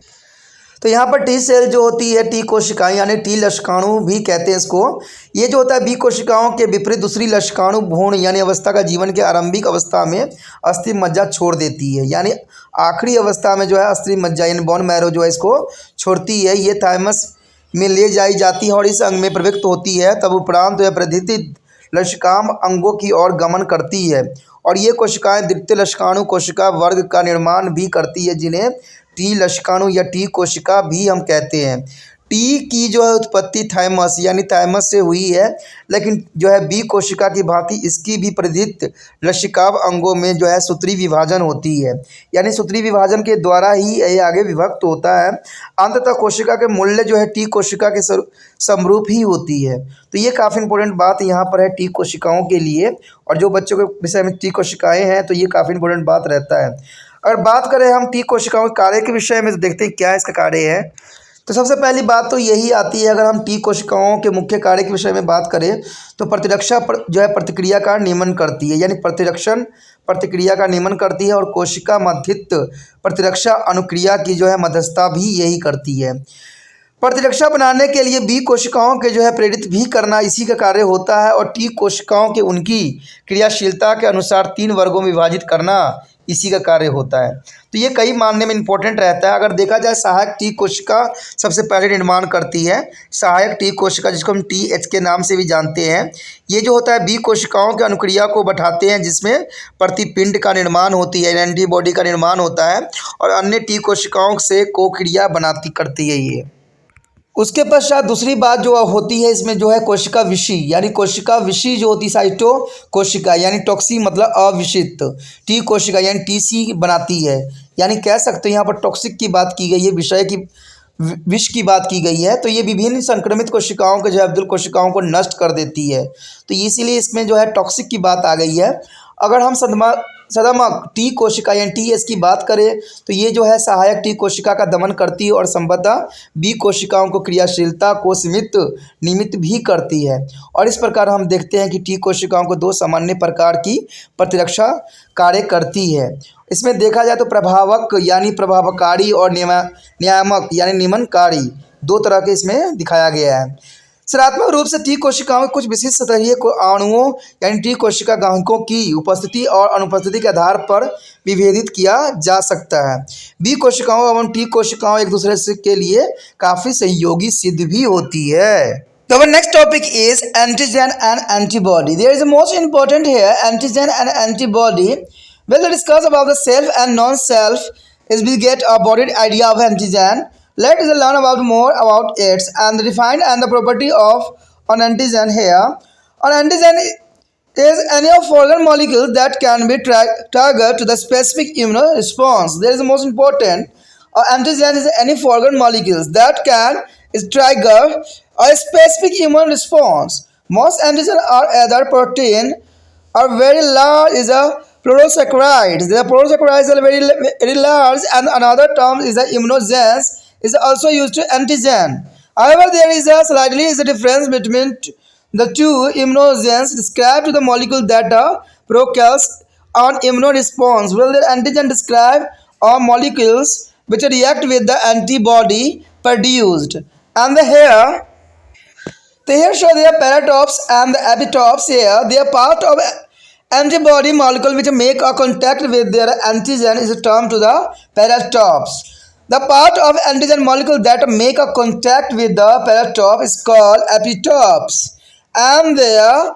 तो यहाँ पर टी सेल जो होती है टी कोशिकाएं यानी टी लक्षणाणु भी कहते हैं इसको। ये जो होता है बी कोशिकाओं के विपरीत दूसरी लक्षणाणु भ्रूण यानी अवस्था का जीवन के आरंभिक अवस्था में अस्थि मज्जा छोड़ देती है, यानी आखिरी अवस्था में जो है अस्थि मज्जा यानी बोन मैरो जो है इसको छोड़ती है। ये थाइमस में ले जाई जाती है और इस अंग में प्रवृत्त होती है, तब उपरांत वह प्रथित लक्षिकाम अंगों की ओर गमन करती है और ये कोशिकाएं द्वितीय लक्षणाणु कोशिका वर्ग का निर्माण भी करती है, जिन्हें टी लक्षणाणु या टी कोशिका भी हम कहते हैं। टी की जो है उत्पत्ति थाइमस यानी थाइमस से हुई है, लेकिन जो है बी कोशिका की भांति इसकी भी प्रथित लक्षिकाव अंगों में जो है सूत्री विभाजन होती है, यानी सूत्री विभाजन के द्वारा ही यह आगे विभक्त होता है। अंततः कोशिका के मूल्य जो है टी कोशिका के समरूप ही होती है। तो ये काफ़ी इंपॉर्टेंट बात यहाँ पर है टी कोशिकाओं के लिए, और जो बच्चों के विषय में टी कोशिकाएँ हैं तो ये काफ़ी इंपॉर्टेंट बात रहता है। अगर बात करें हम टी कोशिकाओं के कार्य के विषय में तो देखते हैं क्या इसका कार्य है। तो सबसे पहली बात तो यही आती है, अगर हम टी कोशिकाओं के मुख्य कार्य के विषय में बात करें तो प्रतिरक्षा जो है प्रतिक्रिया का नियमन करती है, यानी प्रतिरक्षण प्रतिक्रिया का नियमन करती है, और कोशिका मध्यस्थ प्रतिरक्षा अनुक्रिया की जो है मध्यस्थता भी यही करती है। प्रतिरक्षा बनाने के लिए बी कोशिकाओं के जो है प्रेरित भी करना इसी का कार्य होता है, और टी कोशिकाओं के उनकी क्रियाशीलता के अनुसार 3 वर्गों में विभाजित करना इसी का कार्य होता है। तो ये कई मानने में इंपॉर्टेंट रहता है। अगर देखा जाए सहायक टी कोशिका सबसे पहले निर्माण करती है, सहायक टी कोशिका जिसको हम टी एच के नाम से भी जानते हैं। ये जो होता है बी कोशिकाओं के अनुक्रिया को बढ़ाते हैं, जिसमें प्रतिपिंड का निर्माण होती है, एंटीबॉडी का निर्माण होता है, और अन्य टी कोशिकाओं से कोक्रिया बनाती करती है ये। उसके पश्चात दूसरी बात जो होती है इसमें जो है कोशिका विषी, यानी कोशिका विषी जो होती है साइटो कोशिका यानी टॉक्सी मतलब अविषित टी कोशिका यानी टीसी बनाती है, यानी कह सकते हैं यहाँ पर टॉक्सिक की बात की गई है, विषय की विष की बात की गई है। तो ये विभिन्न संक्रमित कोशिकाओं के जो है अब्दुल कोशिकाओं को नष्ट कर देती है, तो इसीलिए इसमें जो है टॉक्सिक की बात आ गई है। अगर हम सदामक टी कोशिका यानी टी एस की बात करें तो ये जो है सहायक टी कोशिका का दमन करती है और संबद्ध बी कोशिकाओं को क्रियाशीलता को सीमित निमित्त भी करती है। और इस प्रकार हम देखते हैं कि टी कोशिकाओं को 2 सामान्य प्रकार की प्रतिरक्षा कार्य करती है। इसमें देखा जाए तो प्रभावक यानी प्रभावकारी और नियामक यानी नियमनकारी 2 तरह के इसमें दिखाया गया है। सकारात्मक रूप से टी कोशिकाओं के कुछ विशिष्ट सतहीय अणुओं यानी टी कोशिका गांहिकों की उपस्थिति और अनुपस्थिति के आधार पर विभेदित किया जा सकता है। बी कोशिकाओं एवं टी कोशिकाओं एक दूसरे के लिए काफ़ी सहयोगी सिद्ध भी होती है। So our next topic is antigen and antibody. There is a most important here, antigen and antibody. We'll discuss about the self and non-self as we get a broad idea of antigen. Let us learn about more about it and the define and the property of an antigen here. An antigen is any of foreign molecules that can be triggered to the specific immune response. There is the most important. Antigen is any foreign molecules that can is trigger a specific immune response. Most antigen are either protein or very large is a fluorosaccharide. The fluorosaccharides are very large, and another term is the immunogens is also used to antigen. However, there is a slightly is a difference between the two immunogens describe to the molecule that procures on immunoresponse, while the antigen describe are molecules which react with the antibody produced. And the here, they here show their paratopes and the epitopes here. They are part of antibody molecule which make a contact with their antigen is termed to the paratopes. The part of antigen molecule that make a contact with the paratope is called epitopes. And there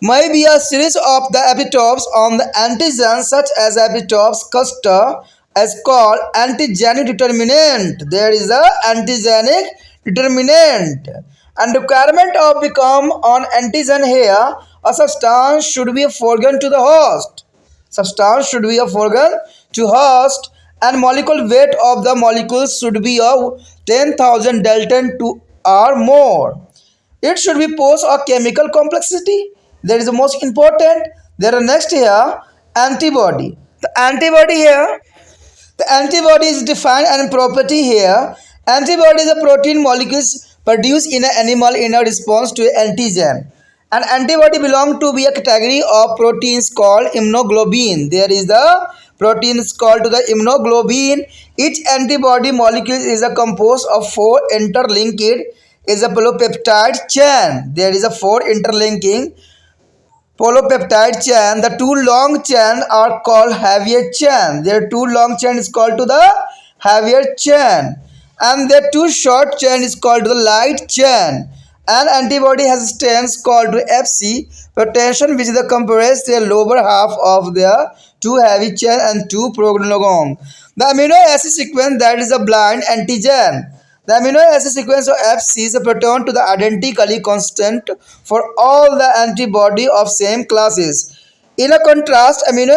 may be a series of the epitopes on the antigen such as epitopes cluster is called antigenic determinant. There is a antigenic determinant. And requirement of become on antigen here, a substance should be foreign to the host. Substance should be a foreign to host, and molecular weight of the molecules should be of 10,000 Dalton to or more. It should be post or chemical complexity. That is the most important. There are next here antibody. The antibody is defined and property here. Antibody is a protein molecules produced in an animal in a response to an antigen. An antibody belongs to be a category of proteins called immunoglobulin. There is the proteins called to the immunoglobulin. Each antibody molecule is a composed of four interlinked is a polypeptide chain. There is a four interlinking polypeptide chain. The two long chain are called heavier chain. Their two long chain is called to the heavier chain, and their two short chain is called to the light chain. An antibody has strands called to Fc protection, which is the compress the lower half of their two heavy chain and two prolong. The amino acid sequence that is a blind antigen. The amino acid sequence of Fc is a proton to the identically constant for all the antibody of same classes. In a contrast, amino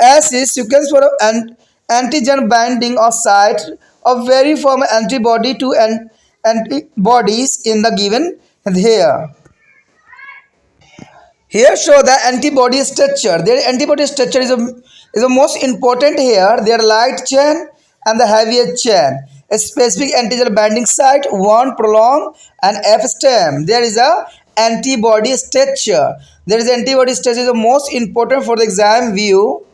acid sequence for an antigen binding or site of vary from antibody to antibodies in the given here. Here show the antibody structure. Their antibody structure is the most important here. Their light chain and the heavier chain. A specific antigen binding site, one prolong and F stem. There is a antibody structure. There is antibody structure is the most important for the exam view.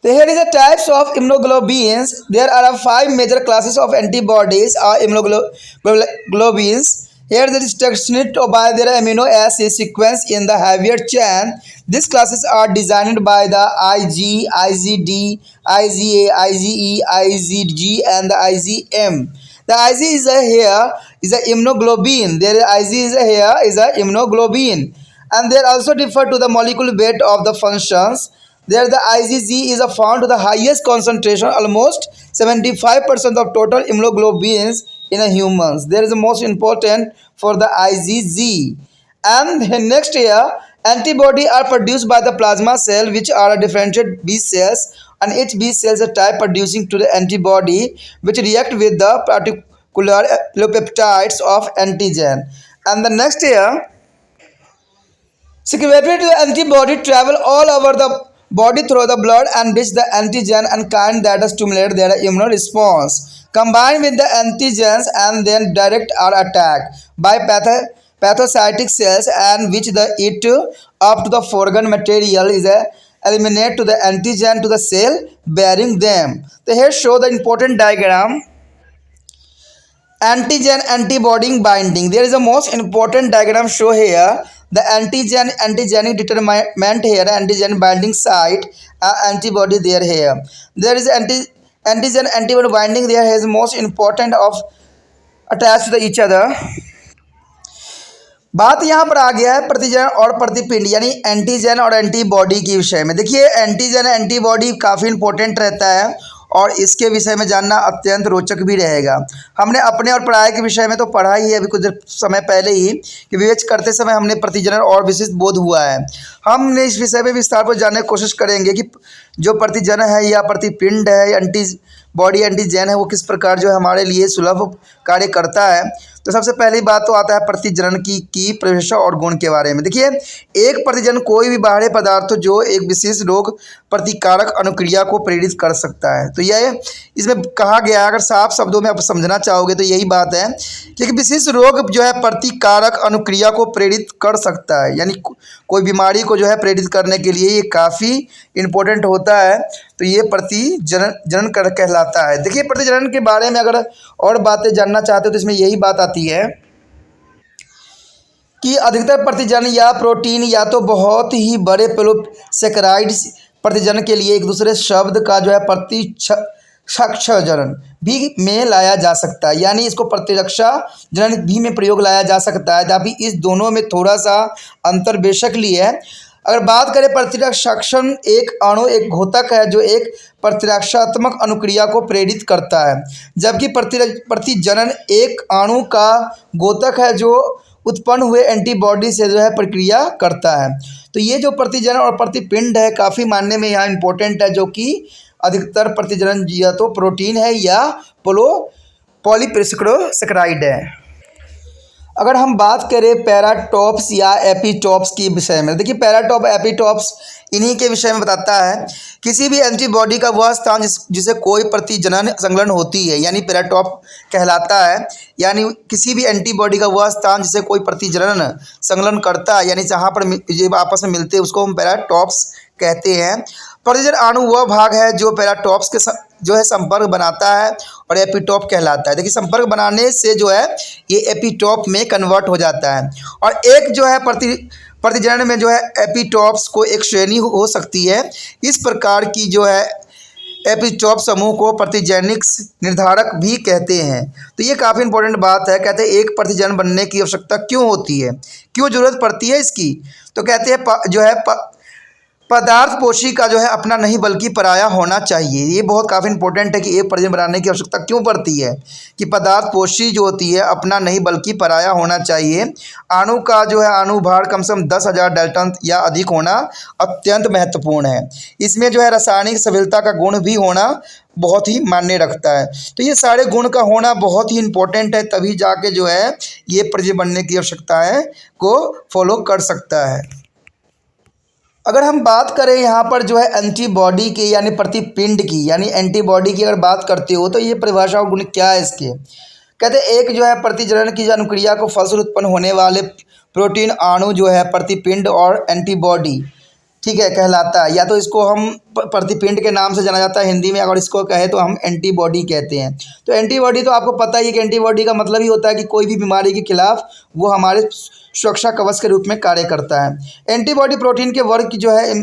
So here is the types of immunoglobulins. There are five major classes of antibodies or immunoglobulins. Here the structured by their amino acid sequence in the heavier chain. These classes are designed by the Ig, Igd, Iga, Ige, Igg, and the Igm. The Ig is a here is a immunoglobulin. There Ig is a here is a immunoglobulin, and they also differ to the molecular weight of the functions. There the IgG is found to the highest concentration, almost 75% of total immunoglobulins in a humans. There is the most important for the IgG. And next here, antibody are produced by the plasma cell, which are differentiated B cells, and each B cell is a type producing to the antibody which react with the particular peptides of antigen. And the next here, secretory to the antibody travel all over the body through the blood and reach the antigen and kind that stimulate their immune response. Combine with the antigens and then direct or attack by pathocytic cells, and which the eat up to the foreign material is eliminate to the antigen to the cell bearing them. So here show the important diagram. Antigen antibody binding. There is a most important diagram show here. The antigenic determinant here, antigen binding site, antibody there here. There is antigen antibody binding there has most important of attached to each other. बात यहाँ पर आ गया है प्रतिजन और प्रतिपिंड यानी antigen और antibody के विषय में. देखिए एंटीजन एंटीबॉडी काफ़ी इंपॉर्टेंट रहता है और इसके विषय में जानना अत्यंत रोचक भी रहेगा। हमने अपने और पढ़ाई के विषय में तो पढ़ा ही है अभी कुछ समय पहले ही कि विवेचन करते समय हमने प्रतिजनन और विशिष्ट बोध हुआ है। हमने इस विषय में विस्तार पर जानने की कोशिश करेंगे कि जो प्रतिजन है या प्रतिपिंड है, एंटीबॉडी एंटीजन है, वो किस प्रकार जो है हमारे लिए सुलभ कार्य करता है। तो सबसे पहली बात तो आता है प्रतिजनन की परिभाषा और गुण के बारे में। देखिए, एक प्रतिजन कोई भी बाहरी पदार्थ जो एक विशेष रोग प्रतिकारक अनुक्रिया को प्रेरित कर सकता है। तो यह इसमें कहा गया है, अगर साफ शब्दों में आप समझना चाहोगे तो यही बात है कि एक विशेष रोग जो है प्रतिकारक अनुक्रिया को प्रेरित कर सकता है, यानी कोई बीमारी को जो है प्रेरित करने के लिए ये काफ़ी इम्पोर्टेंट होता है। तो ये प्रतिजनन कहलाता है। देखिए, प्रतिजनन के बारे में अगर और बातें जानना चाहते हो तो इसमें यही बात आती है कि अधिकतर प्रतिजन या प्रोटीन या तो बहुत ही बड़े पेलोसेकेराइड्स प्रतिजन के लिए एक दूसरे शब्द का जो है प्रतिरक्षा जनन भी में लाया जा सकता है, यानी इसको प्रतिरक्षा जनन भी में प्रयोग लाया जा सकता है। तभी इस दोनों में थोड़ा सा अंतर बेशकली है। अगर बात करें प्रतिरक्षण, एक अणु एक घोतक है जो एक प्रतिरक्षात्मक अनुक्रिया को प्रेरित करता है, जबकि प्रतिजनन एक अणु का घोतक है जो उत्पन्न हुए एंटीबॉडी से जो है प्रक्रिया करता है। तो ये जो प्रतिजनन और प्रतिपिंड है काफ़ी मानने में यहाँ इम्पोर्टेंट है, जो कि अधिकतर प्रतिजनन या तो प्रोटीन है या पॉलीपेसाकराइड है। अगर हम बात करें पैराटॉप्स या एपिटॉप्स के विषय में, देखिए पैराटॉप एपिटॉप्स इन्हीं के विषय में बताता है। किसी भी एंटीबॉडी का वह स्थान जिसे कोई प्रतिजनन संलग्न होती है, यानी पैराटॉप कहलाता है। यानी किसी भी एंटीबॉडी का वह स्थान जिसे कोई प्रतिजनन संलग्न करता है, यानी जहाँ पर ये आपस में मिलते हैं उसको हम पैराटॉप्स कहते हैं। प्रतिजन अणु वह भाग है जो पैराटॉप्स के जो है संपर्क बनाता है और एपिटॉप कहलाता है। देखिए, संपर्क बनाने से जो है ये एपिटॉप में कन्वर्ट हो जाता है। और एक जो है प्रतिजनन में जो है एपिटॉप्स को एक श्रेणी हो सकती है। इस प्रकार की जो है एपिटॉप समूह को प्रतिजैनिक निर्धारक भी कहते हैं। तो ये काफ़ी इंपॉर्टेंट बात है। कहते हैं एक प्रतिजन बनने की आवश्यकता क्यों होती है, क्यों ज़रूरत पड़ती है इसकी। तो कहते हैं जो है पदार्थ पोषी का जो है अपना नहीं बल्कि पराया होना चाहिए। ये बहुत काफ़ी इंपॉर्टेंट है कि एक प्रतिजन बनाने की आवश्यकता क्यों पड़ती है कि पदार्थ पोषी जो होती है अपना नहीं बल्कि पराया होना चाहिए। अणु का जो है अणु भार कम से कम 10,000 डाल्टन या अधिक होना अत्यंत महत्वपूर्ण है। इसमें जो है रासायनिक सफलता का गुण भी होना बहुत ही मायने रखता है। तो ये सारे गुण का होना बहुत ही इम्पोर्टेंट है, तभी जाके जो है ये प्रतिजन बनने की आवश्यकता है को फॉलो कर सकता है। अगर हम बात करें यहाँ पर जो है एंटीबॉडी की यानी प्रतिपिंड की यानी एंटीबॉडी की अगर बात करते हो तो ये परिभाषा और गुण क्या है इसके। कहते हैं एक जो है प्रतिजनन की अनुक्रिया को फलस्वरूप उत्पन्न होने वाले प्रोटीन अणु जो है प्रतिपिंड और एंटीबॉडी, ठीक है, कहलाता है। या तो इसको हम प्रतिपिंड के नाम से जाना जाता है हिंदी में, अगर इसको कहे तो हम एंटीबॉडी कहते हैं। तो एंटीबॉडी तो आपको पता ही है कि एंटीबॉडी का मतलब ही होता है कि कोई भी बीमारी के खिलाफ वो हमारे सुरक्षा कवच के रूप में कार्य करता है। एंटीबॉडी प्रोटीन के वर्ग की जो है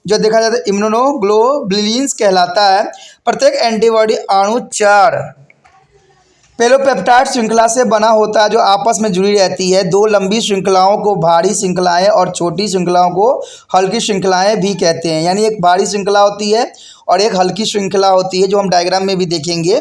जो देखा जाता है इम्यूनोग्लोबुलिन्स कहलाता है। प्रत्येक एंटीबॉडी अणु 4 पेलोपेप्टाइड श्रृंखला से बना होता है जो आपस में जुड़ी रहती है। 2 लंबी श्रृंखलाओं को भारी श्रृंखलाएं और छोटी श्रृंखलाओं को हल्की श्रृंखलाएं भी कहते हैं। यानी एक भारी श्रृंखला होती है और एक हल्की श्रृंखला होती है, जो हम डायग्राम में भी देखेंगे।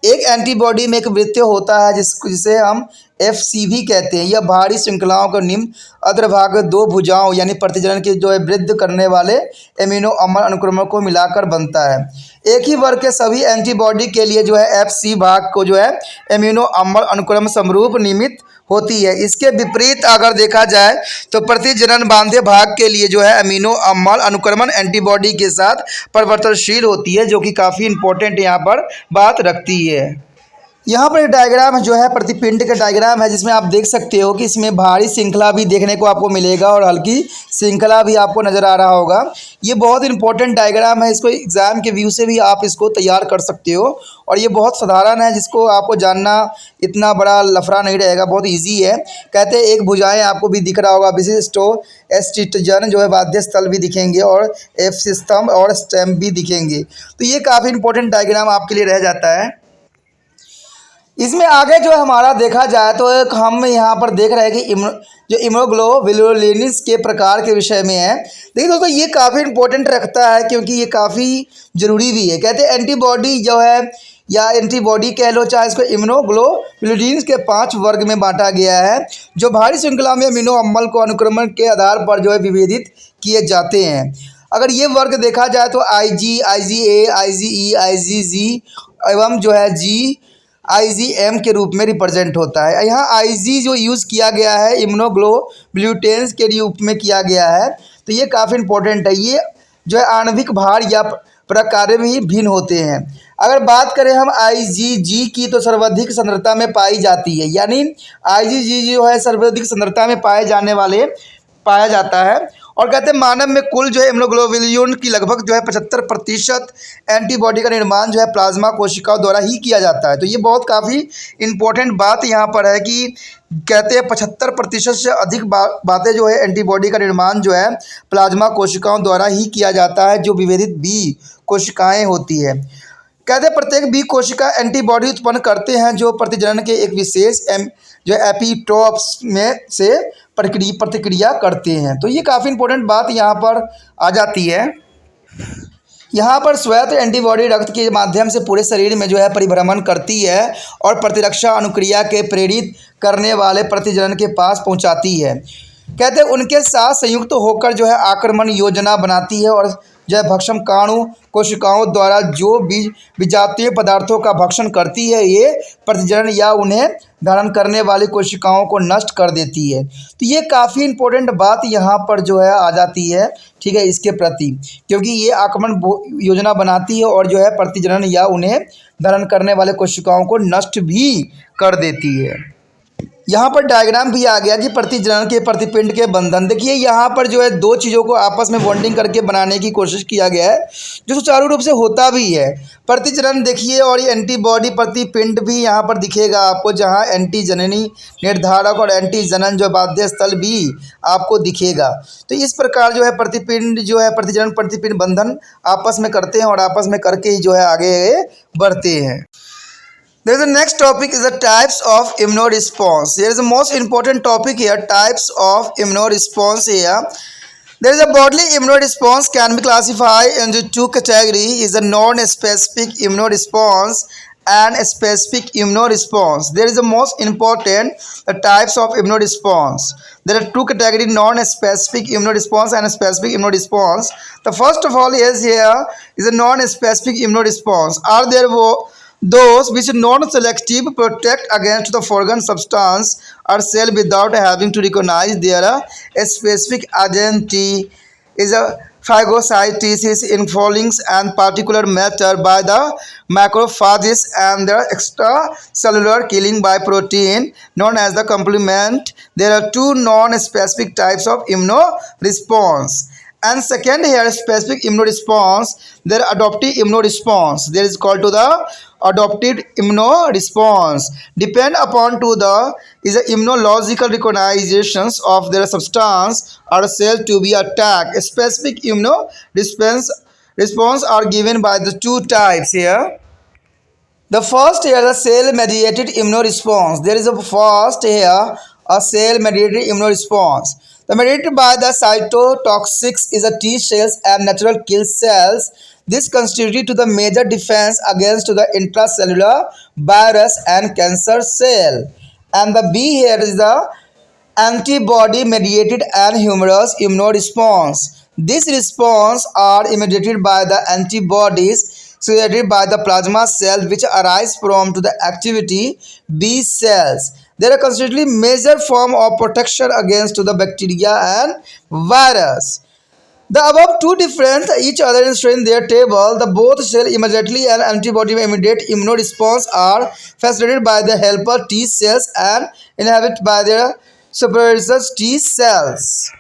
एक एंटीबॉडी में एक वृत्त होता है जिसे हम FCV कहते हैं। यह भारी श्रृंखलाओं का निम्न अग्रभाग 2 भुजाओं यानी प्रतिजनन के जो है वृद्धि करने वाले एमिनो अम्ल अनुक्रमण को मिलाकर बनता है। एक ही वर्ग के सभी एंटीबॉडी के लिए जो है FC भाग को जो है एमिनो अम्ल अनुक्रम समरूप नियमित होती है। इसके विपरीत अगर देखा जाए तो प्रतिजनन बांधे भाग के लिए जो है अमीनो अम्ल अनुक्रमण एंटीबॉडी के साथ परिवर्तनशील होती है, जो कि काफ़ी इंपॉर्टेंट यहाँ पर बात रखती है। यहाँ पर एक डायग्राम जो है प्रतिपिंड का डायग्राम है, जिसमें आप देख सकते हो कि इसमें भारी श्रृंखला भी देखने को आपको मिलेगा और हल्की श्रृंखला भी आपको नज़र आ रहा होगा। ये बहुत इंपॉर्टेंट डायग्राम है, इसको एग्ज़ाम के व्यू से भी आप इसको तैयार कर सकते हो और ये बहुत साधारण है, जिसको आपको जानना इतना बड़ा लफड़ा नहीं रहेगा, बहुत ईजी है। कहते हैं एक भुजाएँ आपको भी दिख रहा होगा, विशिष्टो एस्ट्रोजन जो है बाध्य स्थल भी दिखेंगे और FC स्तंभ और स्टेम भी दिखेंगे। तो ये काफ़ी इंपॉर्टेंट डायग्राम आपके लिए रह जाता है। इसमें आगे जो है हमारा देखा जाए तो एक हम यहाँ पर देख रहे हैं कि जो इम्यूनोग्लोबुलिन्स के प्रकार के विषय में है। देखिए दोस्तों, ये काफ़ी इंपॉर्टेंट रखता है क्योंकि ये काफ़ी ज़रूरी भी है। कहते हैं एंटीबॉडी जो है या एंटीबॉडी कह लो, चाहे इसको इम्यूनोग्लोबुलिन्स के 5 वर्ग में बांटा गया है, जो भारी श्रृंखला में अमीनो अम्ल को अनुक्रमण के आधार पर जो है विभेदित किए जाते हैं। अगर ये वर्ग देखा जाए तो IG, IgA, IgE, IgG एवं जो है IgM के रूप में रिप्रेजेंट होता है। यहाँ IG जो यूज़ किया गया है इम्यूनोग्लोबुलिन्स के रूप में किया गया है, तो ये काफ़ी इंपॉर्टेंट है। ये जो है आणविक भार या प्रकार भी भिन्न होते हैं। अगर बात करें हम IgG की तो सर्वाधिक सांद्रता में पाई जाती है, यानी IgG जो है सर्वाधिक सांद्रता में पाया जाता है। और कहते हैं मानव में कुल जो है इम्यूनोग्लोबुलिन की लगभग जो है 75% एंटीबॉडी का निर्माण जो है प्लाज्मा कोशिकाओं द्वारा ही किया जाता है। तो ये बहुत काफ़ी इंपॉर्टेंट बात यहाँ पर है कि कहते हैं 75% से अधिक बातें जो है एंटीबॉडी का निर्माण जो है प्लाज्मा कोशिकाओं द्वारा ही किया जाता है, जो विभेदित बी कोशिकाएँ होती है। कहते हैं प्रत्येक बी कोशिका एंटीबॉडी उत्पन्न करते हैं जो प्रतिजनन के एक विशेष जो एपिटोप्स में से प्रतिक्रिया करते हैं। तो ये काफ़ी इंपॉर्टेंट बात यहाँ पर आ जाती है। यहाँ पर श्वेत एंटीबॉडी रक्त के माध्यम से पूरे शरीर में जो है परिभ्रमण करती है और प्रतिरक्षा अनुक्रिया के प्रेरित करने वाले प्रतिजनन के पास पहुँचाती है। कहते हैं उनके साथ संयुक्त होकर जो है आक्रमण योजना बनाती है और जो है भक्षण काणु कोशिकाओं द्वारा जो विजातीय पदार्थों का भक्षण करती है, ये प्रतिजनन या उन्हें धारण करने वाली कोशिकाओं को नष्ट कर देती है। तो ये काफ़ी इंपॉर्टेंट बात यहाँ पर जो है आ जाती है, ठीक है, इसके प्रति, क्योंकि ये आक्रमण योजना बनाती है और जो है प्रतिजनन या उन्हें धारण करने वाले कोशिकाओं को नष्ट भी कर देती है। यहाँ पर डायग्राम भी आ गया कि प्रतिजनन के प्रतिपिंड के बंधन। देखिए यहाँ पर जो है दो चीज़ों को आपस में बॉन्डिंग करके बनाने की कोशिश किया गया है, जो सुचारू रूप से होता भी है। प्रतिजनन देखिए, और ये एंटीबॉडी प्रतिपिंड भी यहाँ पर दिखेगा आपको, जहाँ एंटीजननी निर्धारक और एंटीजनन जो बाध्य स्थल भी आपको दिखेगा। तो इस प्रकार जो है प्रतिपिंड जो है प्रतिजनन प्रतिपिंड बंधन आपस में करते हैं और आपस में करके ही जो है आगे बढ़ते हैं। There is the next topic is the types of immunoresponse. There is the most important topic here, types of immunoresponse here. There is a bodily immunoresponse can be classified into two categories, is a non-specific immunoresponse and a specific immunoresponse. There is the most important the types of immunoresponse. There are two categories, non-specific immunoresponse and a specific immunoresponse. The first of all is here is a non-specific immunoresponse. Are there those which non-selective protect against the foreign substance or cell without having to recognize their specific identity, is a phagocytosis involving and particular matter by the macrophages and their extracellular killing by protein known as the complement. There are two non-specific types of immunoresponse. And second here, specific immunoresponse, there are adoptive immunoresponse. There is called to the adoptive immunoresponse. Depend upon to the is the immunological recognitions of their substance or cell to be attacked. Specific immunoresponse are given by the two types here. The first here, the cell-mediated immunoresponse. There is a first here, a cell-mediated immunoresponse. The mediated by the cytotoxics is a T cells and natural kill cells. This constitutes to the major defense against the intracellular virus and cancer cell. And the B here is the antibody-mediated and humoral immunoresponse. This response are mediated by the antibodies secreted by the plasma cell which arise from to the activity B cells. They are constantly major form of protection against the bacteria and virus. The above two different each other in their table. The both cell immediately and antibody immediate immunoresponse are facilitated by the helper T cells and inhibited by their suppressor T cells.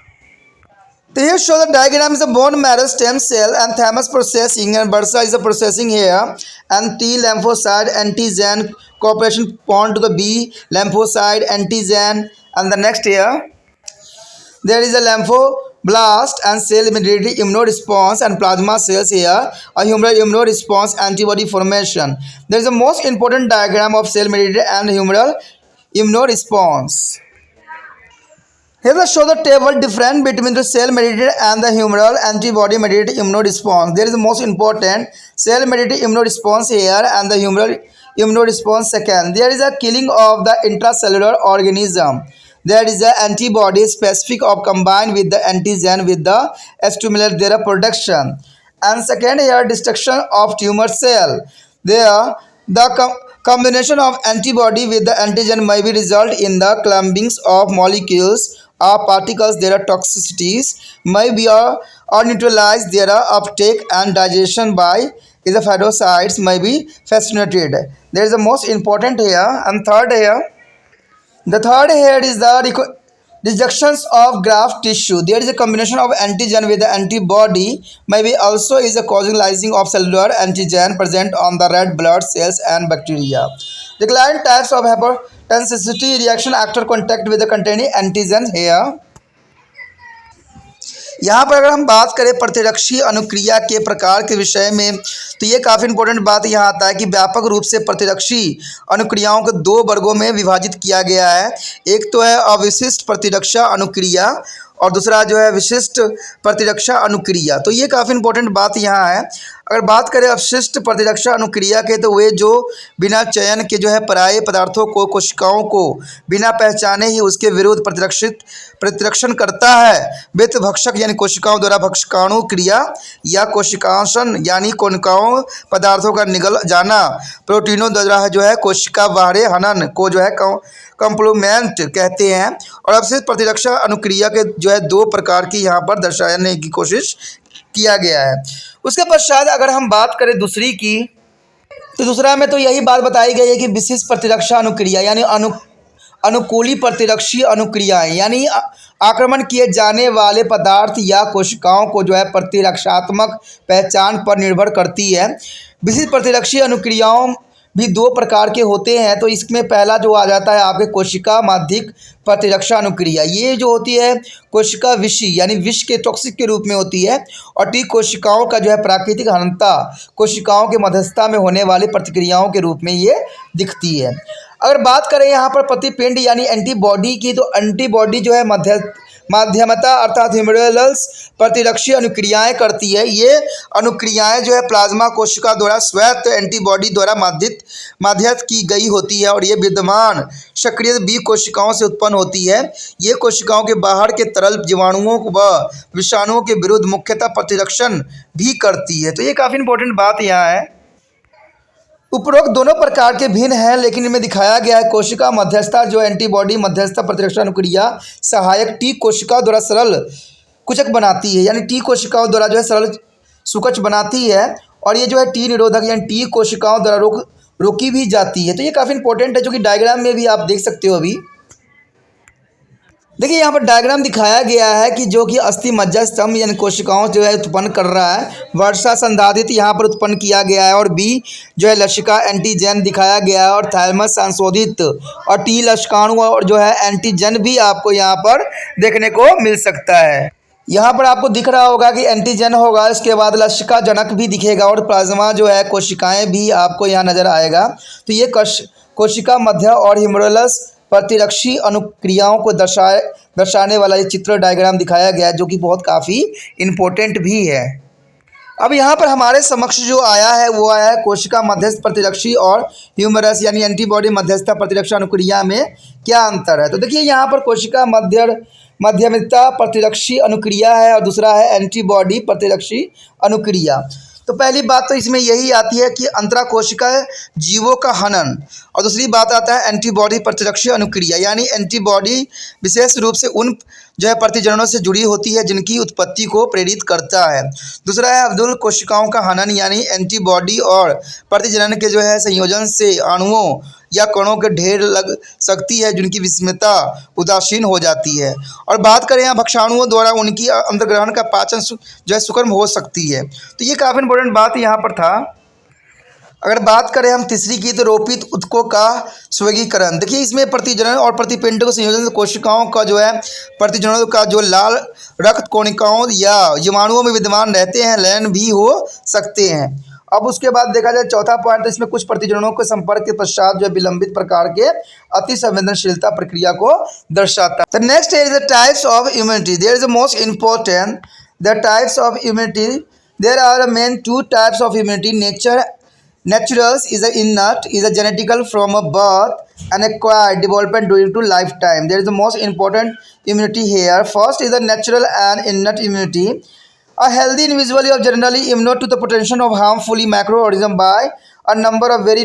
So here show the diagram is a bone marrow stem cell and thymus processing, and bursa is a processing here, and T lymphocyte antigen cooperation bond to the B lymphocyte antigen, and the next here there is a blast and cell mediated immunoresponse and plasma cells here, a humoral immunoresponse antibody formation. There is a most important diagram of cell mediated and humoral immunoresponse. Here we show the table difference between the cell mediated and the humoral antibody mediated immunoresponse. There is the most important cell mediated immunoresponse here and the humoral immunoresponse second. There is a killing of the intracellular organism. There is the antibody specific of combined with the antigen with the stimulate their production. And second here destruction of tumor cell. There the combination of antibody with the antigen may be result in the clumpings of molecules or particles. Their toxicities may be or neutralize their uptake and digestion by the phagocytes may be fascinated. There is the most important here. And third here, the third here is the rejections of graft tissue. There is a combination of antigen with the antibody may be also is a causalizing of cellular antigen present on the red blood cells and bacteria. Decline types of hypertoxicity reaction after contact with the containing antigen here. यहाँ पर अगर हम बात करें प्रतिरक्षी अनुक्रिया के प्रकार के विषय में तो ये काफ़ी इंपॉर्टेंट बात यहाँ आता है कि व्यापक रूप से प्रतिरक्षी अनुक्रियाओं को दो वर्गों में विभाजित किया गया है। एक तो है अविशिष्ट प्रतिरक्षा अनुक्रिया और दूसरा जो है विशिष्ट प्रतिरक्षा अनुक्रिया। तो ये काफ़ी इंपॉर्टेंट बात यहाँ है। अगर बात करें अवशिष्ट प्रतिरक्षा अनुक्रिया के तो वे जो बिना चयन के जो है पराये पदार्थों को कोशिकाओं को बिना पहचाने ही उसके विरुद्ध प्रतिरक्षण करता है। वित्तभक्षक यानी कोशिकाओं द्वारा भक्षकाणु क्रिया या कोशिकांशन यानी कोशिकाओं पदार्थों का निगल जाना प्रोटीनों द्वारा जो है कोशिका बाहरी हनन को जो है कंप्लीमेंट कहते हैं। और अवशिष्ट प्रतिरक्षा अनुक्रिया के जो है दो प्रकार की यहाँ पर दर्शाने की कोशिश किया गया है। उसके पश्चात अगर हम बात करें दूसरी की तो दूसरा में तो यही बात बताई गई है कि विशिष्ट प्रतिरक्षा अनुक्रिया यानी अनुकूली प्रतिरक्षी अनुक्रियाएं यानी आक्रमण किए जाने वाले पदार्थ या कोशिकाओं को जो है प्रतिरक्षात्मक पहचान पर निर्भर करती है। विशिष्ट प्रतिरक्षी अनुक्रियाओं भी दो प्रकार के होते हैं। तो इसमें पहला जो आ जाता है आपके कोशिका माध्यिक प्रतिरक्षा अनुक्रिया। ये जो होती है कोशिका विषी यानी विष के टॉक्सिक के रूप में होती है। और टी कोशिकाओं का जो है प्राकृतिक हननता कोशिकाओं के मध्यस्थता में होने वाली प्रतिक्रियाओं के रूप में ये दिखती है। अगर बात करें यहाँ पर प्रतिपिंड यानी एंटीबॉडी की तो एंटीबॉडी जो है माध्यमता अर्थात ह्यूमरल्स प्रतिरक्षी अनुक्रियाएं करती है। ये अनुक्रियाएं जो है प्लाज्मा कोशिका द्वारा स्वयं एंटीबॉडी द्वारा माध्यस्थ की गई होती है और ये विद्यमान सक्रिय बी कोशिकाओं से उत्पन्न होती है। ये कोशिकाओं के बाहर के तरल जीवाणुओं व विषाणुओं के विरुद्ध मुख्यतः प्रतिरक्षण भी करती है। तो ये काफ़ी इंपॉर्टेंट बात यहाँ है। उपरोक्त दोनों प्रकार के भिन्न हैं लेकिन इनमें दिखाया गया है कोशिका मध्यस्थता जो एंटीबॉडी मध्यस्थता प्रतिरक्षा अनुक्रिया सहायक टी कोशिकाओं द्वारा सरल कुचक बनाती है यानी टी कोशिकाओं द्वारा जो है सरल सुकच बनाती है। और ये जो है टी निरोधक यानी टी कोशिकाओं द्वारा रोकी भी जाती है। तो ये काफ़ी इंपॉर्टेंट है जो कि डायग्राम में भी आप देख सकते हो। अभी देखिए यहाँ पर डायग्राम दिखाया गया है कि जो कि अस्थि मज्जा स्तंभ यानी कोशिकाओं जो है उत्पन्न कर रहा है। वर्षा संधारित यहाँ पर उत्पन्न किया गया है और बी जो है लसिका एंटीजन दिखाया गया है और थाइमस संशोधित और टी लसिकाणु और जो है एंटीजन भी आपको यहाँ पर देखने को मिल सकता है। यहाँ पर आपको दिख रहा होगा कि एंटीजन होगा, इसके बाद लसिका जनक भी दिखेगा और प्लाज्मा जो है कोशिकाएँ भी आपको यहाँ नज़र आएगा। तो ये कोशिका मध्य और ह्यूमरल्स प्रतिरक्षी अनुक्रियाओं को दर्शाने वाला ये चित्र डायग्राम दिखाया गया है जो कि बहुत काफ़ी इम्पोर्टेंट भी है। अब यहाँ पर हमारे समक्ष जो आया है वो आया है कोशिका मध्यस्थ प्रतिरक्षी और ह्यूमरस यानी एंटीबॉडी मध्यस्थ प्रतिरक्षा अनुक्रिया में क्या अंतर है। तो देखिए यहाँ पर कोशिका मध्यमिता प्रतिरक्षी अनुक्रिया है और दूसरा है एंटीबॉडी प्रतिरक्षी अनुक्रिया। तो पहली बात तो इसमें यही आती है कि अंतरा कोशिका जीवों का हनन और दूसरी बात आता है एंटीबॉडी प्रतिरक्षी अनुक्रिया यानी एंटीबॉडी विशेष रूप से उन जो है प्रतिजननों से जुड़ी होती है जिनकी उत्पत्ति को प्रेरित करता है। दूसरा है अब्दुल कोशिकाओं का हनन यानी एंटीबॉडी और प्रतिजनन के जो है संयोजन से अणुओं या कणों के ढेर लग सकती है जिनकी विषमता उदासीन हो जाती है। और बात करें यहाँ भक्षाणुओं द्वारा उनकी अंतर्ग्रहण का पाचन जो है सुकर्म हो सकती है। तो ये काफ़ी इंपॉर्टेंट बात यहाँ पर था। अगर बात करें हम तीसरी की तो रोपित ऊतकों का स्वर्गीकरण। देखिए इसमें प्रतिजनन और प्रतिपिंड के संयोजन से कोशिकाओं का जो है प्रतिजनन का जो लाल रक्त कोशिकाओं या जीवाणुओं में विद्यमान रहते हैं लयन भी हो सकते हैं। अब उसके बाद देखा जाए चौथा पॉइंट, तो इसमें कुछ प्रतिजननों के संपर्क के पश्चात जो विलंबित प्रकार के अति संवेदनशीलता प्रक्रिया को दर्शाता है। The next is the types of immunity. There is the most important the types of immunity. There are main two types of immunity. Naturals is a innate, is a genetical from a birth and acquired development during to lifetime. There is the most important immunity here. First is the natural and innate immunity. A healthy individual is generally immune to the potential of harmful microorganisms by a number of very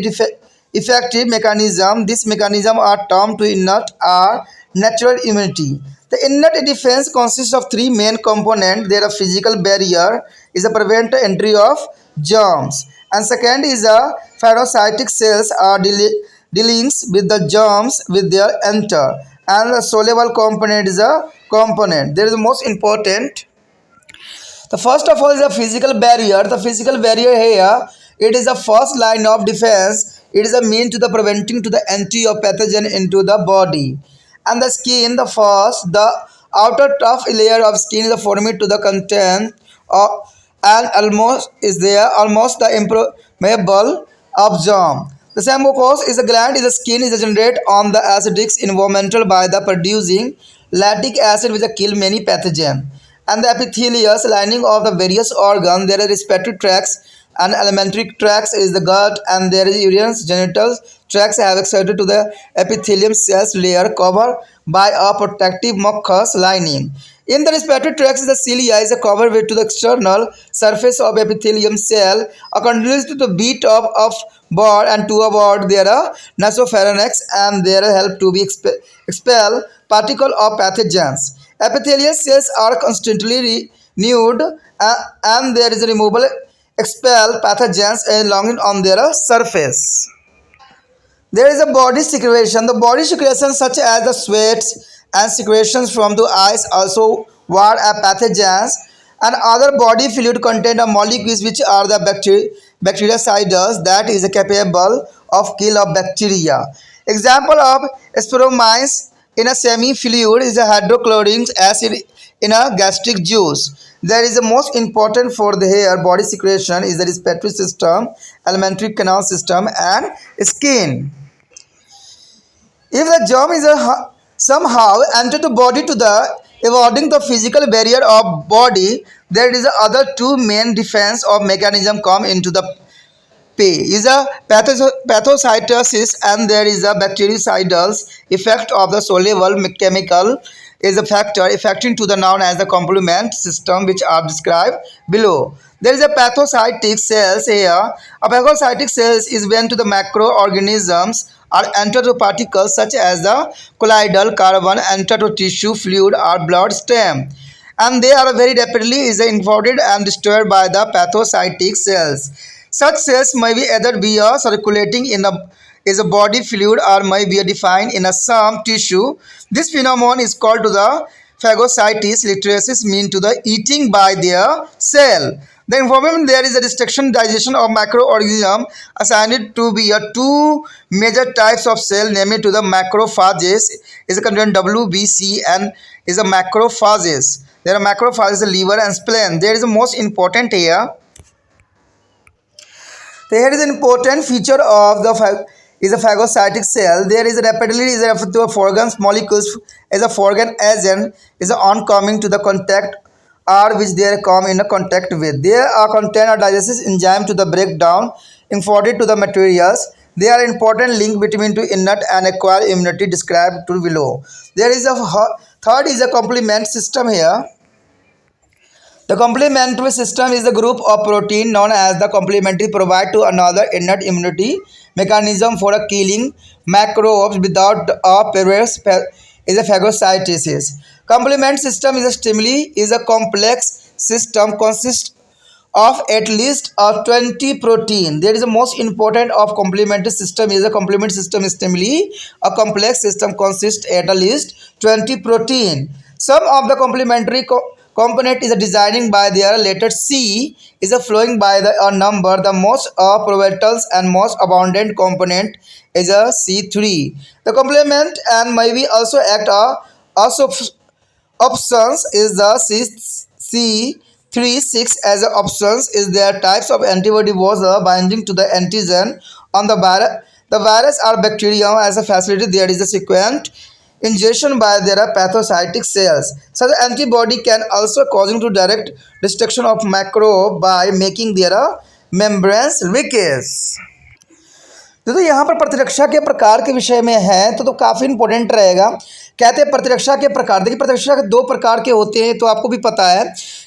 effective mechanisms. These mechanisms are termed to innate or natural immunity. The innate defense consists of three main components. There are physical barrier is a prevent entry of germs, and second is a phagocytic cells are dealings with the germs with their enter, and the soluble component is a component. There is the most important. The first of all is a physical barrier. The physical barrier here, it is the first line of defense. It is a mean to the preventing to the entry of pathogen into the body. And the skin, the outer tough layer of skin is formed to the content of, and almost the impermeable of germ. The same mucous is a gland is the skin is generated on the acidic environmental by the producing lactic acid which kill many pathogen. And the epithelial lining of the various organs, there are respiratory tracts and alimentary tracts is the gut, and there is urinary genital tracts have access to the epithelium cells layer covered by a protective mucous lining. In the respiratory tracts, the cilia is covered with to the external surface of epithelium cell, continues to the beat of board, and to about there are nasopharynx, and there help to be expel particle of pathogens. Epithelial cells are constantly renewed, and there is a removal expel pathogens along on their surface. There is a body secretion. The body secretions such as the sweats and secretions from the eyes also ward pathogens, and other body fluid contain molecules which are the bactericidals that is capable of kill of bacteria. Example of speromines in a semi-fluid is a hydrochloric acid in a gastric juice. There is the most important for the hair body secretion is the respiratory system, alimentary canal system, and skin. If the germ is somehow enter the body to the avoiding the physical barrier of body, there is the other two main defense of mechanism come into the play is a pathocytosis, and there is a bactericidal effect of the soluble chemical is a factor affecting to the known as the complement system which are described below. There is a pathocytic cells here. A phagocytic cells is when to the macroorganisms are enter to particles such as the colloidal carbon enter to tissue fluid or blood stem, and they are very rapidly is invaded and destroyed by the pathocytic cells. Such cells may be either be a circulating in a is a body fluid or may be defined in a some tissue. This phenomenon is called to the phagocytis. Literacies mean to the eating by their cell. The information there is a destruction digestion of microorganism assigned to be a two major types of cell, namely to the macrophages is a content WBC and is a macrophages. There are macrophages, liver and spleen. There is the most important here. Here is an important feature of the is a phagocytic cell. There is a rapidly is a to a foreign molecules as a foreign agent is oncoming to the contact or which they come in a contact with. They are contain a digestive enzyme to the breakdown important to the materials. They are important link between to innate and acquired immunity described to below. There is a third is a complement system here. The complementary system is a group of protein known as the complementary provide to another innate immunity mechanism for a killing microbes without a perverse is a phagocytosis. Complement system is a stimuli is a complex system consists of at least 20 protein. There is the most important of complementary system is a complement system stimuli. A complex system consists at least 20 protein. Some of the complementary component is a designing by their letter C is a flowing by a number. The most pivotal and most abundant component is a C3. The complement and maybe also act also options is the C36 as a options is their types of antibody was binding to the antigen on the virus. The virus or bacterium as a facility there is a sequent ingestion by their pathocytic cells. So the antibody can also causing to direct destruction of microbe by making their membranes weakest. तो यहाँ पर प्रतिरक्षा के प्रकार के विषय में है तो काफ़ी इंपॉर्टेंट रहेगा। कहते हैं प्रतिरक्षा के प्रकार, देखिए प्रतिरक्षा के दो प्रकार के होते हैं, तो आपको भी पता है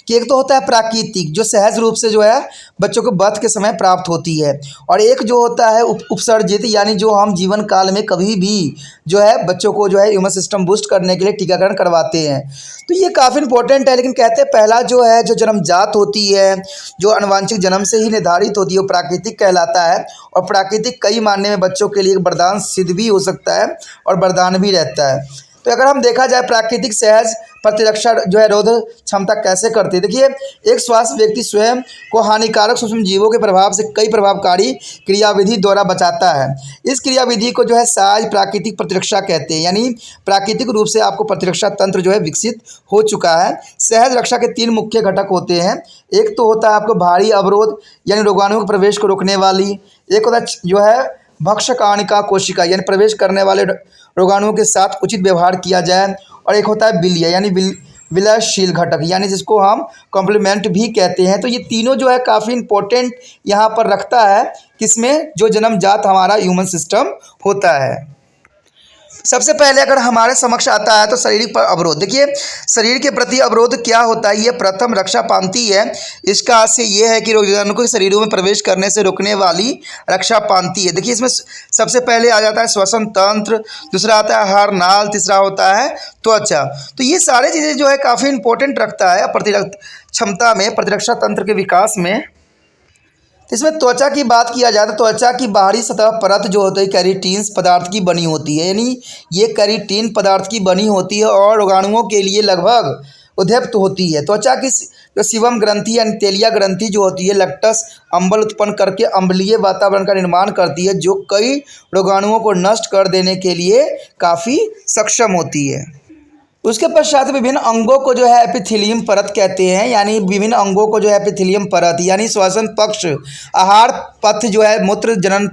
कि एक तो होता है प्राकृतिक जो सहज रूप से जो है बच्चों को बर्थ के समय प्राप्त होती है, और एक जो होता है उपसर्जित यानी जो हम जीवन काल में कभी भी जो है बच्चों को जो है ह्यूमन सिस्टम बूस्ट करने के लिए टीकाकरण करवाते हैं। तो ये काफ़ी इंपॉर्टेंट है। लेकिन कहते हैं पहला जो है जो जन्मजात होती है, जो अनुवांशिक जन्म से ही निर्धारित होती है, वो प्राकृतिक कहलाता है। और प्राकृतिक कई मानने में बच्चों के लिए एक वरदान सिद्ध भी हो सकता है और वरदान भी रहता है। तो अगर हम देखा जाए प्राकृतिक सहज प्रतिरक्षा जो है रोध क्षमता कैसे करती है, देखिए एक स्वास्थ्य व्यक्ति स्वयं को हानिकारक सूक्ष्म जीवों के प्रभाव से कई प्रभावकारी क्रियाविधि द्वारा बचाता है। इस क्रियाविधि को जो है सहज प्राकृतिक प्रतिरक्षा कहते हैं, यानी प्राकृतिक रूप से आपको प्रतिरक्षा तंत्र जो है विकसित हो चुका है। सहज रक्षा के तीन मुख्य घटक होते हैं। एक तो होता है आपको भारी अवरोध यानी रोगाणुओं के प्रवेश को रोकने वाली, एक होता है जो है भक्षकाणिका कोशिका यानी प्रवेश करने वाले रोगाणुओं के साथ उचित व्यवहार किया जाए, और एक होता है विलय यानी विलयशील घटक यानी जिसको हम कॉम्प्लीमेंट भी कहते हैं। तो ये तीनों जो है काफ़ी इंपॉर्टेंट यहाँ पर रखता है, किसमें जो जन्मजात हमारा ह्यूमन सिस्टम होता है। सबसे पहले अगर हमारे समक्ष आता है तो शारीरिक अवरोध, देखिए शरीर के प्रति अवरोध क्या होता है, ये प्रथम रक्षा पांति है। इसका आशय ये है कि रोगाणु के शरीरों में प्रवेश करने से रोकने वाली रक्षा पांति है। देखिए इसमें सबसे पहले आ जाता है श्वसन तंत्र, दूसरा आता है आहार नाल, तीसरा होता है त्वचा। तो ये सारी चीज़ें जो है काफ़ी इंपॉर्टेंट रखता है प्रतिरक्षा क्षमता में, प्रतिरक्षा तंत्र के विकास में। इसमें त्वचा की बात किया जाए तो त्वचा की बाहरी सतह परत जो होती है कैरेटीन पदार्थ की बनी होती है, यानी ये कैरेटीन पदार्थ की बनी होती है और रोगाणुओं के लिए लगभग उद्दीप्त होती है। त्वचा की जो सीवम ग्रंथि यानी तेलिया ग्रंथि जो होती है लैक्टस अम्ल उत्पन्न करके अम्लीय वातावरण का निर्माण करती है, जो कई रोगाणुओं को नष्ट कर देने के लिए काफ़ी सक्षम होती है। उसके पश्चात विभिन्न अंगों को जो है एपिथेलियम परत कहते हैं, यानी विभिन्न अंगों को जो है एपिथेलियम परत यानी श्वसन पक्ष आहार पथ जो है मूत्र जनन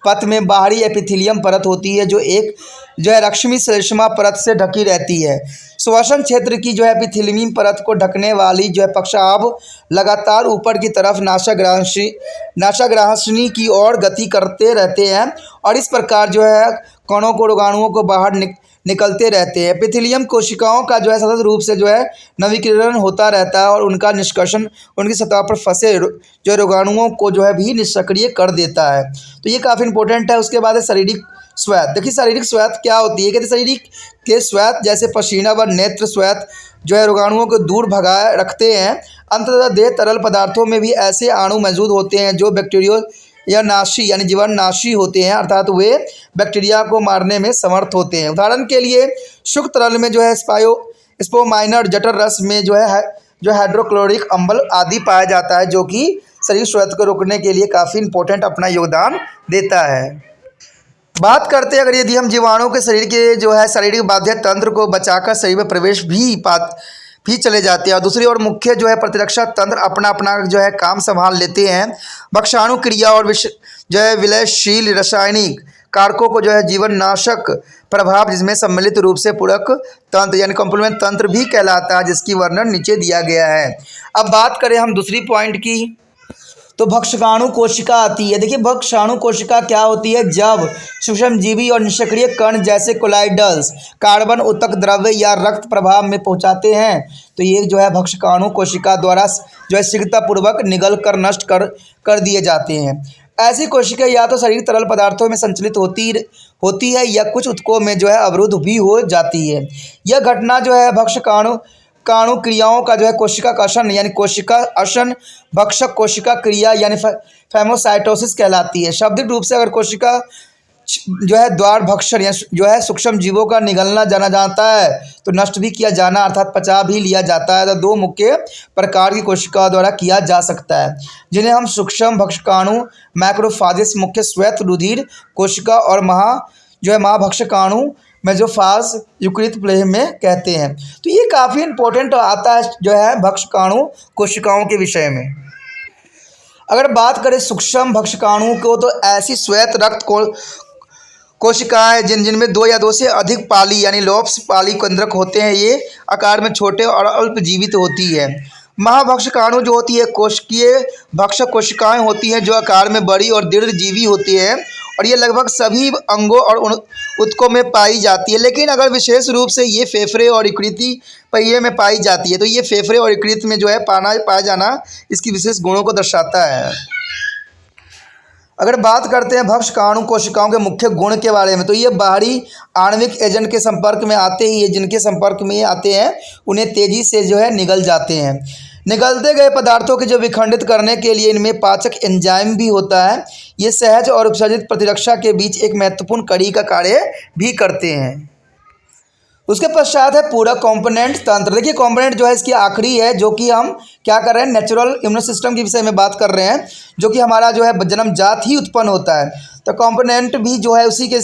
पथ में बाहरी एपिथेलियम परत होती है, जो एक जो है रश्मि श्लेष्मा परत से ढकी रहती है। श्वसन क्षेत्र की जो है एपिथेलियम परत को ढकने वाली जो है पक्षाभ लगातार ऊपर की तरफ नासाग्राहसनी की ओर गति करते रहते हैं, और इस प्रकार जो है कणों को रोगाणुओं को बाहर निकलते रहते हैं। एपिथेलियम कोशिकाओं का जो है सतत रूप से जो है नवीकरण होता रहता है, और उनका निष्कर्षण उनकी सतह पर फंसे जो रोगाणुओं को जो है भी निष्क्रिय कर देता है। तो ये काफ़ी इंपॉर्टेंट है। उसके बाद है शारीरिक स्वाद। देखिए शारीरिक स्वाद क्या होती है, कहते शरीर के स्वाद जैसे पसीना व नेत्र स्वाद जो है रोगाणुओं को दूर भगाए रखते हैं। अंततः देह तरल पदार्थों में भी ऐसे अणु मौजूद होते हैं जो बैक्टीरिया या नाशी यानी जीवाणुनाशी होते हैं, अर्थात वे बैक्टीरिया को मारने में समर्थ होते हैं। उदाहरण के लिए शुष्क तरल में जो है स्पोमाइनर जठर रस में जो है जो हाइड्रोक्लोरिक अम्ल आदि पाया जाता है, जो कि शरीर स्वाद को रोकने के लिए काफ़ी इंपॉर्टेंट अपना योगदान देता है। बात करते हैं अगर यदि हम जीवाणु के शरीर के जो है शारीरिक बाध्य तंत्र को बचाकर शरीर में प्रवेश भी चले जाते हैं, और दूसरी ओर मुख्य जो है प्रतिरक्षा तंत्र अपना अपना जो है काम संभाल लेते हैं। भक्षाणु क्रिया और जो है विलयशील रासायनिक कारकों को जो है जीवन नाशक प्रभाव जिसमें सम्मिलित रूप से पूरक तंत्र यानी कॉम्प्लीमेंट तंत्र भी कहलाता है, जिसकी वर्णन नीचे दिया गया है। अब बात करें हम दूसरी पॉइंट की, तो भक्षकाणु कोशिका आती है। देखिए भक्षाणु कोशिका क्या होती है, जब सूक्ष्मजीवी और निष्क्रिय कण जैसे कोलाइडल्स कार्बन उत्तक द्रव्य या रक्त प्रभाव में पहुंचाते हैं, तो ये जो है भक्षकाणु कोशिका द्वारा जो है शीघ्रतापूर्वक निगल कर नष्ट कर दिए जाते हैं। ऐसी कोशिका या तो शरीर तरल पदार्थों में संचलित होती है या कुछ उत्कों में जो है अवरुद्ध भी हो जाती है। यह घटना जो है भक्षकाणु क्रियाओं का जो है कोशिका कर्षण यानी कोशिका अशन भक्षक कोशिका क्रिया यानी फेमोसाइटोसिस कहलाती है। शाब्दिक रूप से अगर कोशिका जो है द्वार भक्षण या जो है सूक्ष्म जीवों का निगलना जाना जाता है, तो नष्ट भी किया जाना अर्थात पचा भी लिया जाता है। तो दो मुख्य प्रकार की कोशिकाओं द्वारा किया जा सकता है, जिन्हें हम सूक्ष्म भक्षकाणु मैक्रोफाजेस मुख्य श्वेत रुधिर कोशिका और महाभक्षकाणु में जो फाज युकृत प्लेह में कहते हैं। तो ये काफ़ी इंपॉर्टेंट आता है जो है भक्षकाणु कोशिकाओं के विषय में। अगर बात करें सूक्ष्म भक्षकाणु को, तो ऐसी श्वेत रक्त कोशिकाएं जिनमें दो या दो से अधिक पाली यानी लोब्स पाली केंद्रक होते हैं, ये आकार में छोटे और अल्प जीवित होती है। महाभक्षकाणु जो होती है कोशिकीय भक्षक कोशिकाएं होती हैं जो आकार में बड़ी और दृढ़जीवी होती है, और ये लगभग सभी अंगों और ऊतकों में पाई जाती है। लेकिन अगर विशेष रूप से ये फेफड़े और यकृत पहिए में पाई जाती है, तो ये फेफड़े और यकृत में जो है पाया जाना इसकी विशेष गुणों को दर्शाता है। अगर बात करते हैं भक्षकाणु कोशिकाओं के मुख्य गुण के बारे में, तो ये बाहरी आणविक एजेंट के संपर्क में आते ही जिनके संपर्क में आते हैं उन्हें तेज़ी से जो है निगल जाते हैं। निगलते गए पदार्थों के जो विखंडित करने के लिए इनमें पाचक एंजाइम भी होता है। ये सहज और उपसर्जित प्रतिरक्षा के बीच एक महत्वपूर्ण कड़ी का कार्य भी करते हैं। उसके पश्चात है पूरक कंपोनेंट तंत्र। देखिए कंपोनेंट जो है इसकी आखिरी है, जो कि हम क्या कर रहे हैं नेचुरल इम्यून सिस्टम के विषय में बात कर रहे हैं, जो कि हमारा जो है जन्मजात ही उत्पन्न होता है। तो कंपोनेंट भी जो है उसी के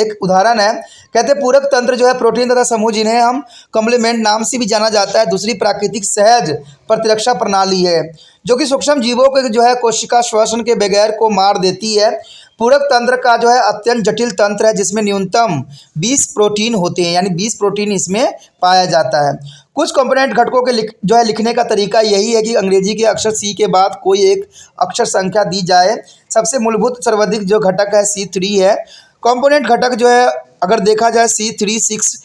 एक उदाहरण है। कहते हैं पूरक तंत्र जो है प्रोटीन तथा समूह जिन्हें हम कॉम्प्लीमेंट नाम से भी जाना जाता है, दूसरी प्राकृतिक सहज प्रतिरक्षा प्रणाली है जो कि सूक्ष्म जीवों के जो है कोशिका श्वसन के बगैर को मार देती है। पूरक तंत्र का जो है अत्यंत जटिल तंत्र है जिसमें न्यूनतम 20 प्रोटीन होते हैं, यानी 20 प्रोटीन इसमें पाया जाता है। कुछ कंपोनेंट घटकों के जो है लिखने का तरीका यही है कि अंग्रेजी के अक्षर सी के बाद कोई एक अक्षर संख्या दी जाए। सबसे मूलभूत सर्वाधिक जो घटक है C3 है। कंपोनेंट घटक जो है अगर देखा जाए C36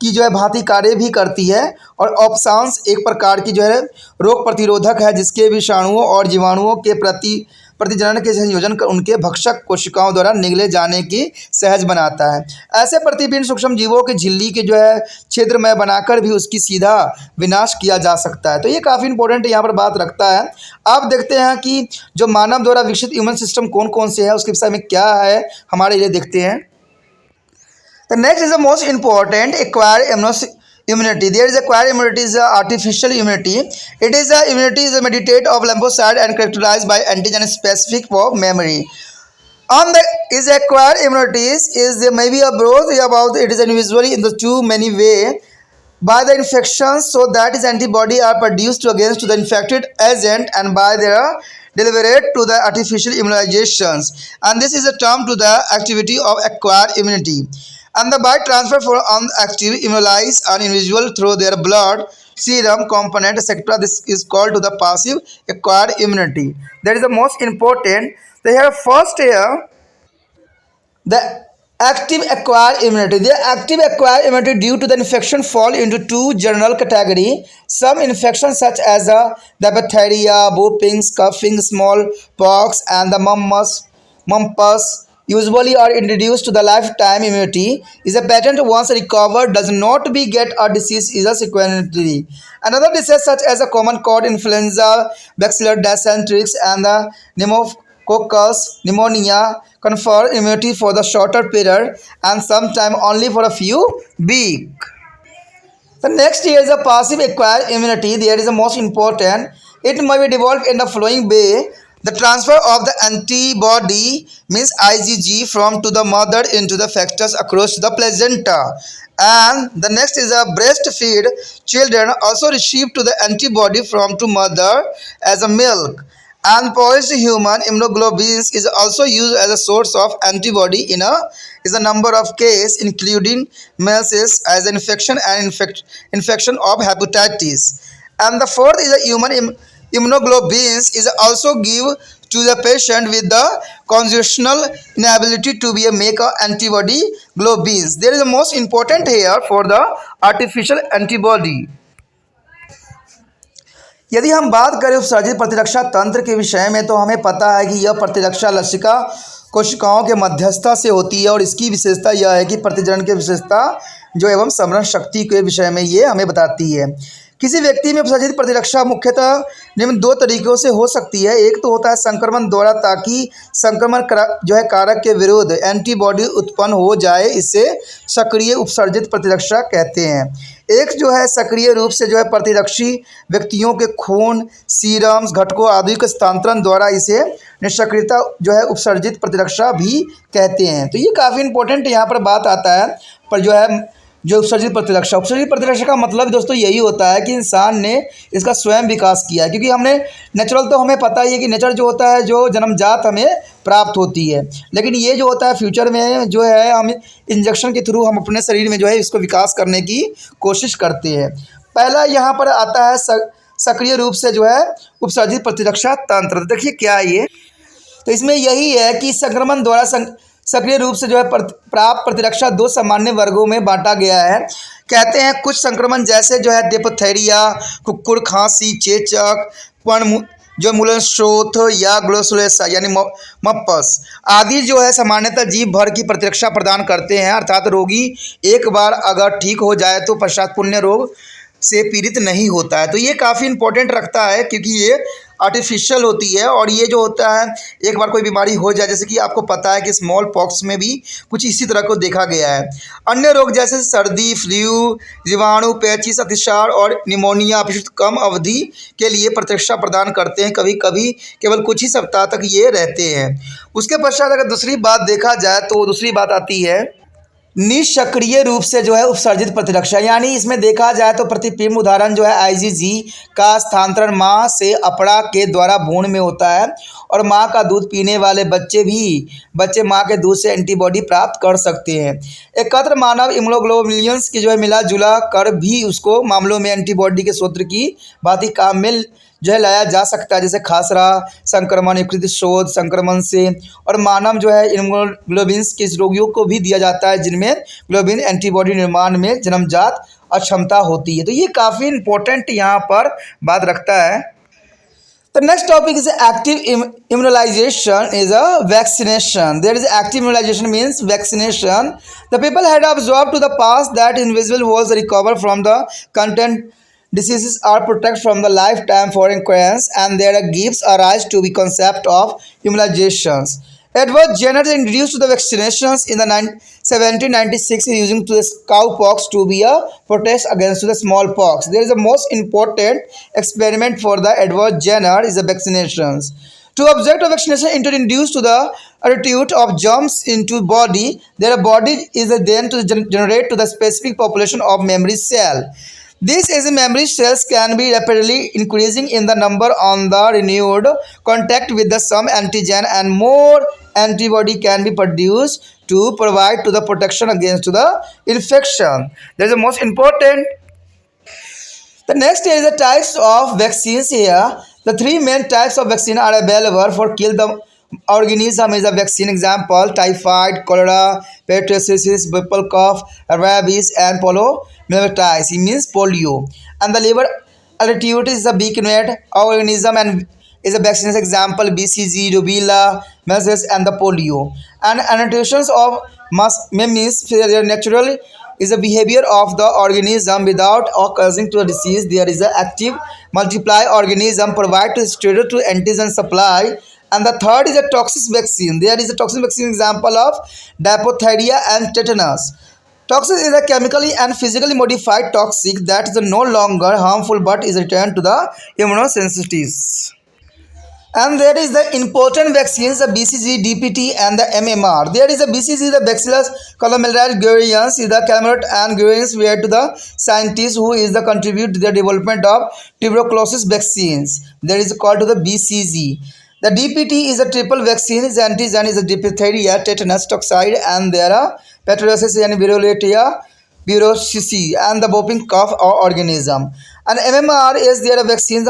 की जो है भांति कार्य भी करती है, और ऑप्सांस एक प्रकार की जो है रोग प्रतिरोधक है जिसके विषाणुओं और जीवाणुओं के प्रतिजनन के संयोजन कर उनके भक्षक कोशिकाओं द्वारा निगले जाने की सहज बनाता है। ऐसे प्रतिबिंब सूक्ष्म जीवों के झिल्ली के जो है क्षेत्र में बनाकर भी उसकी सीधा विनाश किया जा सकता है। तो ये काफ़ी इंपॉर्टेंट यहाँ पर बात रखता है। आप देखते हैं कि जो मानव द्वारा विकसित इम्यून सिस्टम कौन कौन से है उसके विषय में क्या है हमारे लिए देखते हैं। The next is the most important acquired immunity. There is acquired immunity is artificial immunity. It is immunity is a mediated of lymphocyte and characterized by antigen specific for memory. On the is acquired immunities is there may be a broad about it is individually in the too many way by the infections, so that is antibody are produced against the infected agent and by their deliberate to the artificial immunizations, and this is a term to the activity of acquired immunity. And the by transfer for unactive immunize an individual through their blood, serum, component, etc. This is called to the passive acquired immunity. That is the most important. They have first here the active acquired immunity. The active acquired immunity due to the infection fall into two general categories. Some infections such as the diphtheria, whoopings, coughing, smallpox, and the mumps usually are introduced to the lifetime immunity is a pattern once recovered does not be get a disease is a sequentially. Another disease such as a common cold, influenza, bacillus dysentery, and the pneumococcus pneumonia confer immunity for the shorter period and sometimes only for a few weeks. The next is a passive acquired immunity. There is the most important. It may be developed in the following way. The transfer of the antibody means IgG from to the mother into the fetus across the placenta. And the next is a breastfeed children also receive to the antibody from to mother as a milk. And polished human immunoglobulins is also used as a source of antibody in a number of cases, including measles as an infection and infection of hepatitis. And the fourth is a human immunoglobulins is also give to the patient with the constitutional inability to be a make antibody globulins. There is the most important here for the artificial antibody. यदि हम बात करें उपसर्जित प्रतिरक्षा तंत्र के विषय में, तो हमें पता है कि यह प्रतिरक्षा लसिका कोशिकाओं के मध्यस्थता से होती है, और इसकी विशेषता यह है कि प्रतिजनन की विशेषता जो एवं समरण शक्ति के विषय में ये हमें बताती है। किसी व्यक्ति में उपसर्जित प्रतिरक्षा मुख्यतः निम्न दो तरीकों से हो सकती है। एक तो होता है संक्रमण द्वारा, ताकि संक्रमण जो है कारक के विरुद्ध एंटीबॉडी उत्पन्न हो जाए, इसे सक्रिय उपसर्जित प्रतिरक्षा कहते हैं। एक जो है सक्रिय रूप से जो है प्रतिरक्षी व्यक्तियों के खून, सीरम्स, घटकों आदि के स्थानांतरण द्वारा, इसे निष्क्रियता जो है उपसर्जित प्रतिरक्षा भी कहते हैं। तो ये काफ़ी इंपॉर्टेंट यहाँ पर बात आता है। पर जो उपसर्जित प्रतिरक्षा का मतलब दोस्तों यही होता है कि इंसान ने इसका स्वयं विकास किया है। क्योंकि हमने नेचुरल तो हमें पता ही है कि नेचर जो होता है जो जन्मजात हमें प्राप्त होती है, लेकिन ये जो होता है फ्यूचर में जो है हम इंजेक्शन के थ्रू हम अपने शरीर में जो है इसको विकास करने की कोशिश करते हैं। पहला यहाँ पर आता है सक्रिय रूप से जो है उपसर्जित प्रतिरक्षा तंत्र। देखिए क्या है ये, तो इसमें यही है कि संक्रमण द्वारा सक्रिय रूप से जो है प्राप्त प्रतिरक्षा दो सामान्य वर्गों में बांटा गया है। कहते हैं कुछ संक्रमण जैसे जो है डिप्थीरिया, कुक्कुर खांसी, चेचक, जो मूलन स्रोत या ग्लोसुलेसा यानी मप्पस आदि जो है सामान्यतः जीव भर की प्रतिरक्षा प्रदान करते हैं। अर्थात रोगी एक बार अगर ठीक हो जाए तो पश्चात पुण्य रोग से पीड़ित नहीं होता है। तो ये काफ़ी इंपॉर्टेंट रखता है, क्योंकि ये आर्टिफिशियल होती है। और ये जो होता है एक बार कोई बीमारी हो जाए, जैसे कि आपको पता है कि स्मॉल पॉक्स में भी कुछ इसी तरह को देखा गया है। अन्य रोग जैसे सर्दी, फ्लू, जीवाणु, पेचिश, अतिसार और निमोनिया अपेक्षित कम अवधि के लिए प्रतिरक्षा प्रदान करते हैं। कभी कभी केवल कुछ ही सप्ताह तक ये रहते हैं। उसके पश्चात अगर दूसरी बात देखा जाए तो दूसरी बात आती है निष्क्रिय रूप से जो है उपसर्जित प्रतिरक्षा। यानी इसमें देखा जाए तो प्रतिबिंब उदाहरण जो है आईजीजी का स्थानांतरण माँ से अपरा के द्वारा भ्रूण में होता है, और माँ का दूध पीने वाले बच्चे माँ के दूध से एंटीबॉडी प्राप्त कर सकते हैं। एकत्र मानव इम्यूनोग्लोबुलिन्स की जो है मिला जुला कर भी उसको मामलों में एंटीबॉडी के स्रोत की भांति काम में जो है लाया जा सकता है, जैसे खासरा संक्रमण, विकृत शोध संक्रमण से। और मानव जो है इम्यूनोग्लोबिन्स के रोगियों को भी दिया जाता है जिनमें ग्लोबिन एंटीबॉडी निर्माण में जन्मजात अक्षमता होती है। तो ये काफ़ी इंपॉर्टेंट यहाँ पर बात रखता है। The next topic is active immunization is a vaccination. There is active immunization means vaccination. The people had observed to the past that individual was recovered from the content diseases are protected from the lifetime foreign occurrence, and there gives arise to the concept of immunizations. Edward Jenner introduced the vaccinations in the 1796 using to the cowpox to be a protest against the smallpox. There is the most important experiment for the Edward Jenner is the vaccinations. To object of vaccination introduced to the attitude of germs into body, their body is then to generate to the specific population of memory cell. These as memory cells can be rapidly increasing in the number on the renewed contact with the some antigen, and more antibody can be produced to provide to the protection against the infection. That is the most important. The next is the types of vaccines here. The three main types of vaccine are available for kill the organism is a vaccine. Example: typhoid, cholera, pertussis, buffalo cough, rabies, and poliomyelitis. It means polio. And the liver altitude is a beacon organism and is a vaccine. Example: BCG, rubella, measles, and the polio. And annotations of means natural is the behavior of the organism without causing to a disease. There is an active multiply organism provide to steroid to antigen supply. And the third is a toxic vaccine. There is a toxic vaccine example of diphtheria and tetanus. Toxic is a chemically and physically modified toxic that is no longer harmful but is returned to the immunosensitives. And there is the important vaccines, the BCG, DPT, and the MMR. There is a BCG, the Bacillus calmette guerians, is the calmette and guerians were to the scientists who is the contribute to the development of tuberculosis vaccines. There is called to the BCG. The DPT is a triple vaccine. Its antigen is a diphtheria, tetanus, toxoid, and there are pertussis and virulentia, bureaucracy, and the whooping cough or organism. And MMR is their vaccine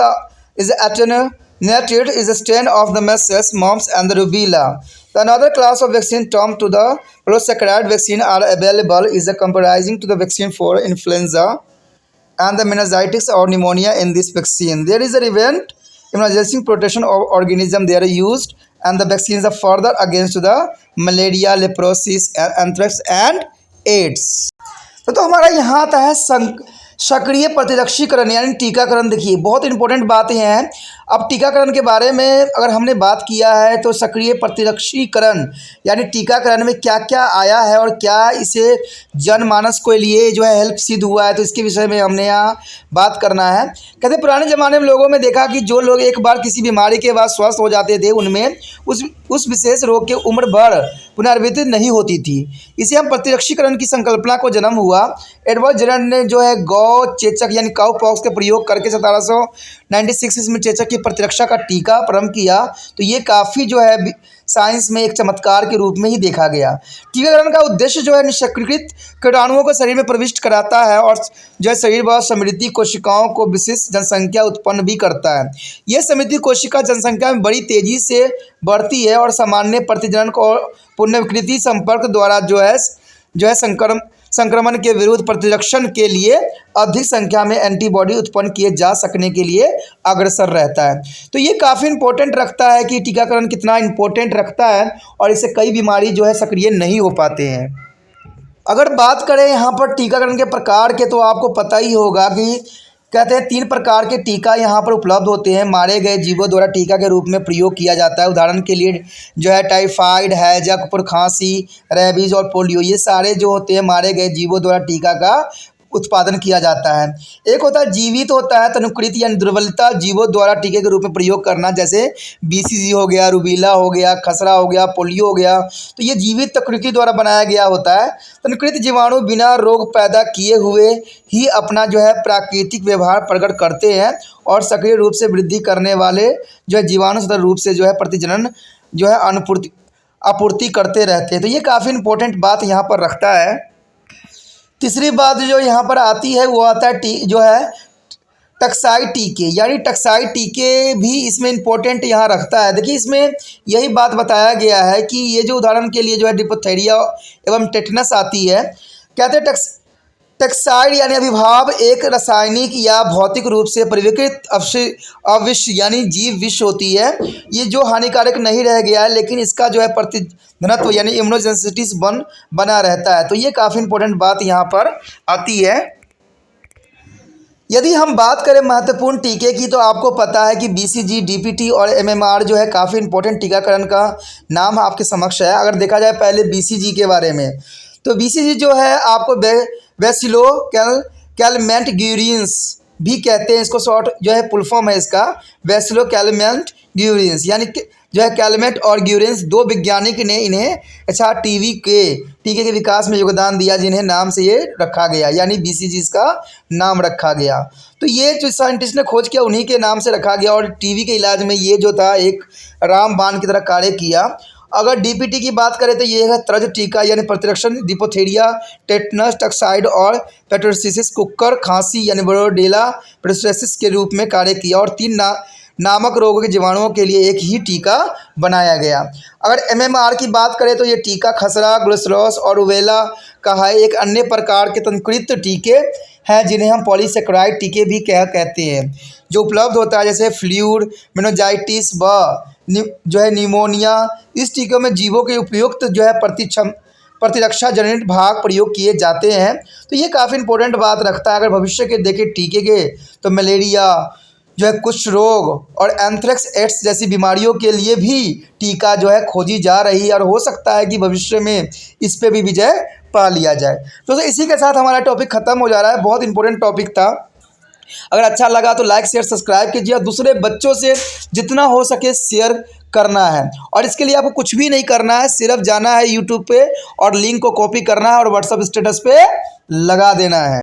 is attenuated is a strain of the measles, mumps, and the rubella. The another class of vaccine termed to the polysaccharide vaccine are available is a comprising to the vaccine for influenza and the meningitis or pneumonia. In this vaccine there is a event immunizing protection of organism they are used, and the vaccines are further against the malaria, leprosis, anthrax and AIDS. तो हमारा यहाँ आता है सक्रिय प्रतिरक्षीकरण यानी टीकाकरण। देखिए बहुत इंपॉर्टेंट बात यह है। अब टीकाकरण के बारे में अगर हमने बात किया है तो सक्रिय प्रतिरक्षीकरण यानी टीकाकरण में क्या क्या आया है और क्या इसे जनमानस के लिए जो है हेल्प सिद्ध हुआ है, तो इसके विषय में हमने यहाँ बात करना है। कहते पुराने ज़माने में लोगों में देखा कि जो लोग एक बार किसी बीमारी के बाद स्वस्थ हो जाते थे उनमें उस विशेष रोग के उम्र भर पुनरावृत्ति नहीं होती थी। इसे हम प्रतिरक्षीकरण की संकल्पना को जन्म हुआ। एडवर्ड जेनर ने जो है गौ चेचक यानी काउ पॉक्स का प्रयोग करके 1796 में चेचक की प्रतिरक्षा का टीका प्रारंभ किया। तो ये काफ़ी जो है साइंस में एक चमत्कार के रूप में ही देखा गया। टीकाकरण का उद्देश्य जो है निष्क्रिय कीटाणुओं को शरीर में प्रविष्ट कराता है और जो है शरीर व समृद्धि कोशिकाओं को विशिष्ट जनसंख्या उत्पन्न भी करता है। यह समृद्धि कोशिका जनसंख्या में बड़ी तेजी से बढ़ती है और सामान्य प्रतिजनन को पुनर्विकृति संपर्क द्वारा जो है संक्रमण के विरुद्ध प्रतिरक्षण के लिए अधिक संख्या में एंटीबॉडी उत्पन्न किए जा सकने के लिए अग्रसर रहता है। तो ये काफ़ी इंपॉर्टेंट रखता है कि टीकाकरण कितना इंपॉर्टेंट रखता है और इससे कई बीमारी जो है सक्रिय नहीं हो पाते हैं। अगर बात करें यहाँ पर टीकाकरण के प्रकार के, तो आपको पता ही होगा कि कहते हैं 3 प्रकार के टीका यहाँ पर उपलब्ध होते हैं। मारे गए जीवों द्वारा टीका के रूप में प्रयोग किया जाता है। उदाहरण के लिए जो है टाइफाइड, हैजा, खांसी, रेबीज और पोलियो, ये सारे जो होते हैं मारे गए जीवों द्वारा टीका का उत्पादन किया जाता है। एक होता है जीवित होता है तनुकृत यानी दुर्बलता जीवों द्वारा टीके के रूप में प्रयोग करना, जैसे बीसीजी हो गया, रूबीला हो गया, खसरा हो गया, पोलियो हो गया। तो ये जीवित तकनीकी द्वारा बनाया गया होता है। तनुकृत जीवाणु बिना रोग पैदा किए हुए ही अपना जो है प्राकृतिक व्यवहार प्रकट करते हैं और सक्रिय रूप से वृद्धि करने वाले जो है जीवाणु सतत रूप से जो है प्रतिजनन जो है आपूर्ति करते रहते हैं। तो ये काफ़ी इंपॉर्टेंट बात यहाँ पर रखता है। तीसरी बात जो यहाँ पर आती है वो आता है जो है टक्साई टीके, यानी टक्साई टीके भी इसमें इंपॉर्टेंट यहाँ रखता है। देखिए इसमें यही बात बताया गया है कि ये जो उदाहरण के लिए जो है डिप्थीरिया एवं टेटनस आती है। कहते हैं टक्साइड यानी अभिभाव एक रासायनिक या भौतिक रूप से परिवर्तित अविष यानी जीव विष होती है। ये जो हानिकारक नहीं रह गया है लेकिन इसका जो है प्रतिघनत्व यानी इम्यूनोजेनिसिटी बना रहता है। तो ये काफ़ी इंपॉर्टेंट बात यहाँ पर आती है। यदि हम बात करें महत्वपूर्ण टीके की, तो आपको पता है कि बीसीजी, डीपीटी और एमएमआर जो है काफ़ी इंपॉर्टेंट टीकाकरण का नाम आपके समक्ष है। अगर देखा जाए पहले बीसीजी के बारे में, तो बीसीजी जो है आपको बैसिलो कैलमेंट ग्यूरियंस भी कहते हैं। इसको शॉर्ट जो है फुल फॉर्म है इसका बैसिलो कैलमेंट ग्यूरियंस, यानी जो है कैलमेंट और ग्यूरियंस 2 वैज्ञानिक ने इन्हें टीबी के टीके के विकास में योगदान दिया, जिन्हें नाम से ये रखा गया, यानी बीसीजी इसका नाम रखा गया। तो ये जो साइंटिस्ट ने खोज किया उन्हीं के नाम से रखा गया और टीबी के इलाज में ये जो था एक रामबाण की तरह कार्य किया। अगर डीपीटी की बात करें तो ये है तरज टीका यानी प्रतिरक्षण डिप्थीरिया, टेटनस, टक्साइड और पेट्रोसिस, कुकर खांसी यानी ब्रोडेला पेट्रोसिस के रूप में कार्य किया और 3 नामक रोगों के जीवाणुओं के लिए एक ही टीका बनाया गया। अगर एमएमआर की बात करें तो ये टीका खसरा, ग्लूसरोस और रूबेला का है। एक अन्य प्रकार के तंत्रित टीके हैं जिन्हें हम पॉलीसेकेराइड टीके भी कहते हैं, जो उपलब्ध होता है, जैसे फ्लूड, मेनिंजाइटिस व जो है निमोनिया। इस टीकों में जीवों के उपयुक्त जो है प्रतिरक्षा जनित भाग प्रयोग किए जाते हैं। तो ये काफ़ी इंपॉर्टेंट बात रखता है। अगर भविष्य के देखें टीके के, तो मलेरिया जो है, कुष्ठ रोग और एंथ्रेक्स, एड्स जैसी बीमारियों के लिए भी टीका जो है खोजी जा रही है और हो सकता है कि भविष्य में इस पे भी विजय पा लिया जाए। तो इसी के साथ हमारा टॉपिक ख़त्म हो जा रहा है। बहुत इंपॉर्टेंट टॉपिक था। अगर अच्छा लगा तो लाइक, शेयर, सब्सक्राइब कीजिए और दूसरे बच्चों से जितना हो सके शेयर करना है। और इसके लिए आपको कुछ भी नहीं करना है, सिर्फ जाना है यूट्यूब पे और लिंक को कॉपी करना है और व्हाट्सएप स्टेटस पे लगा देना है।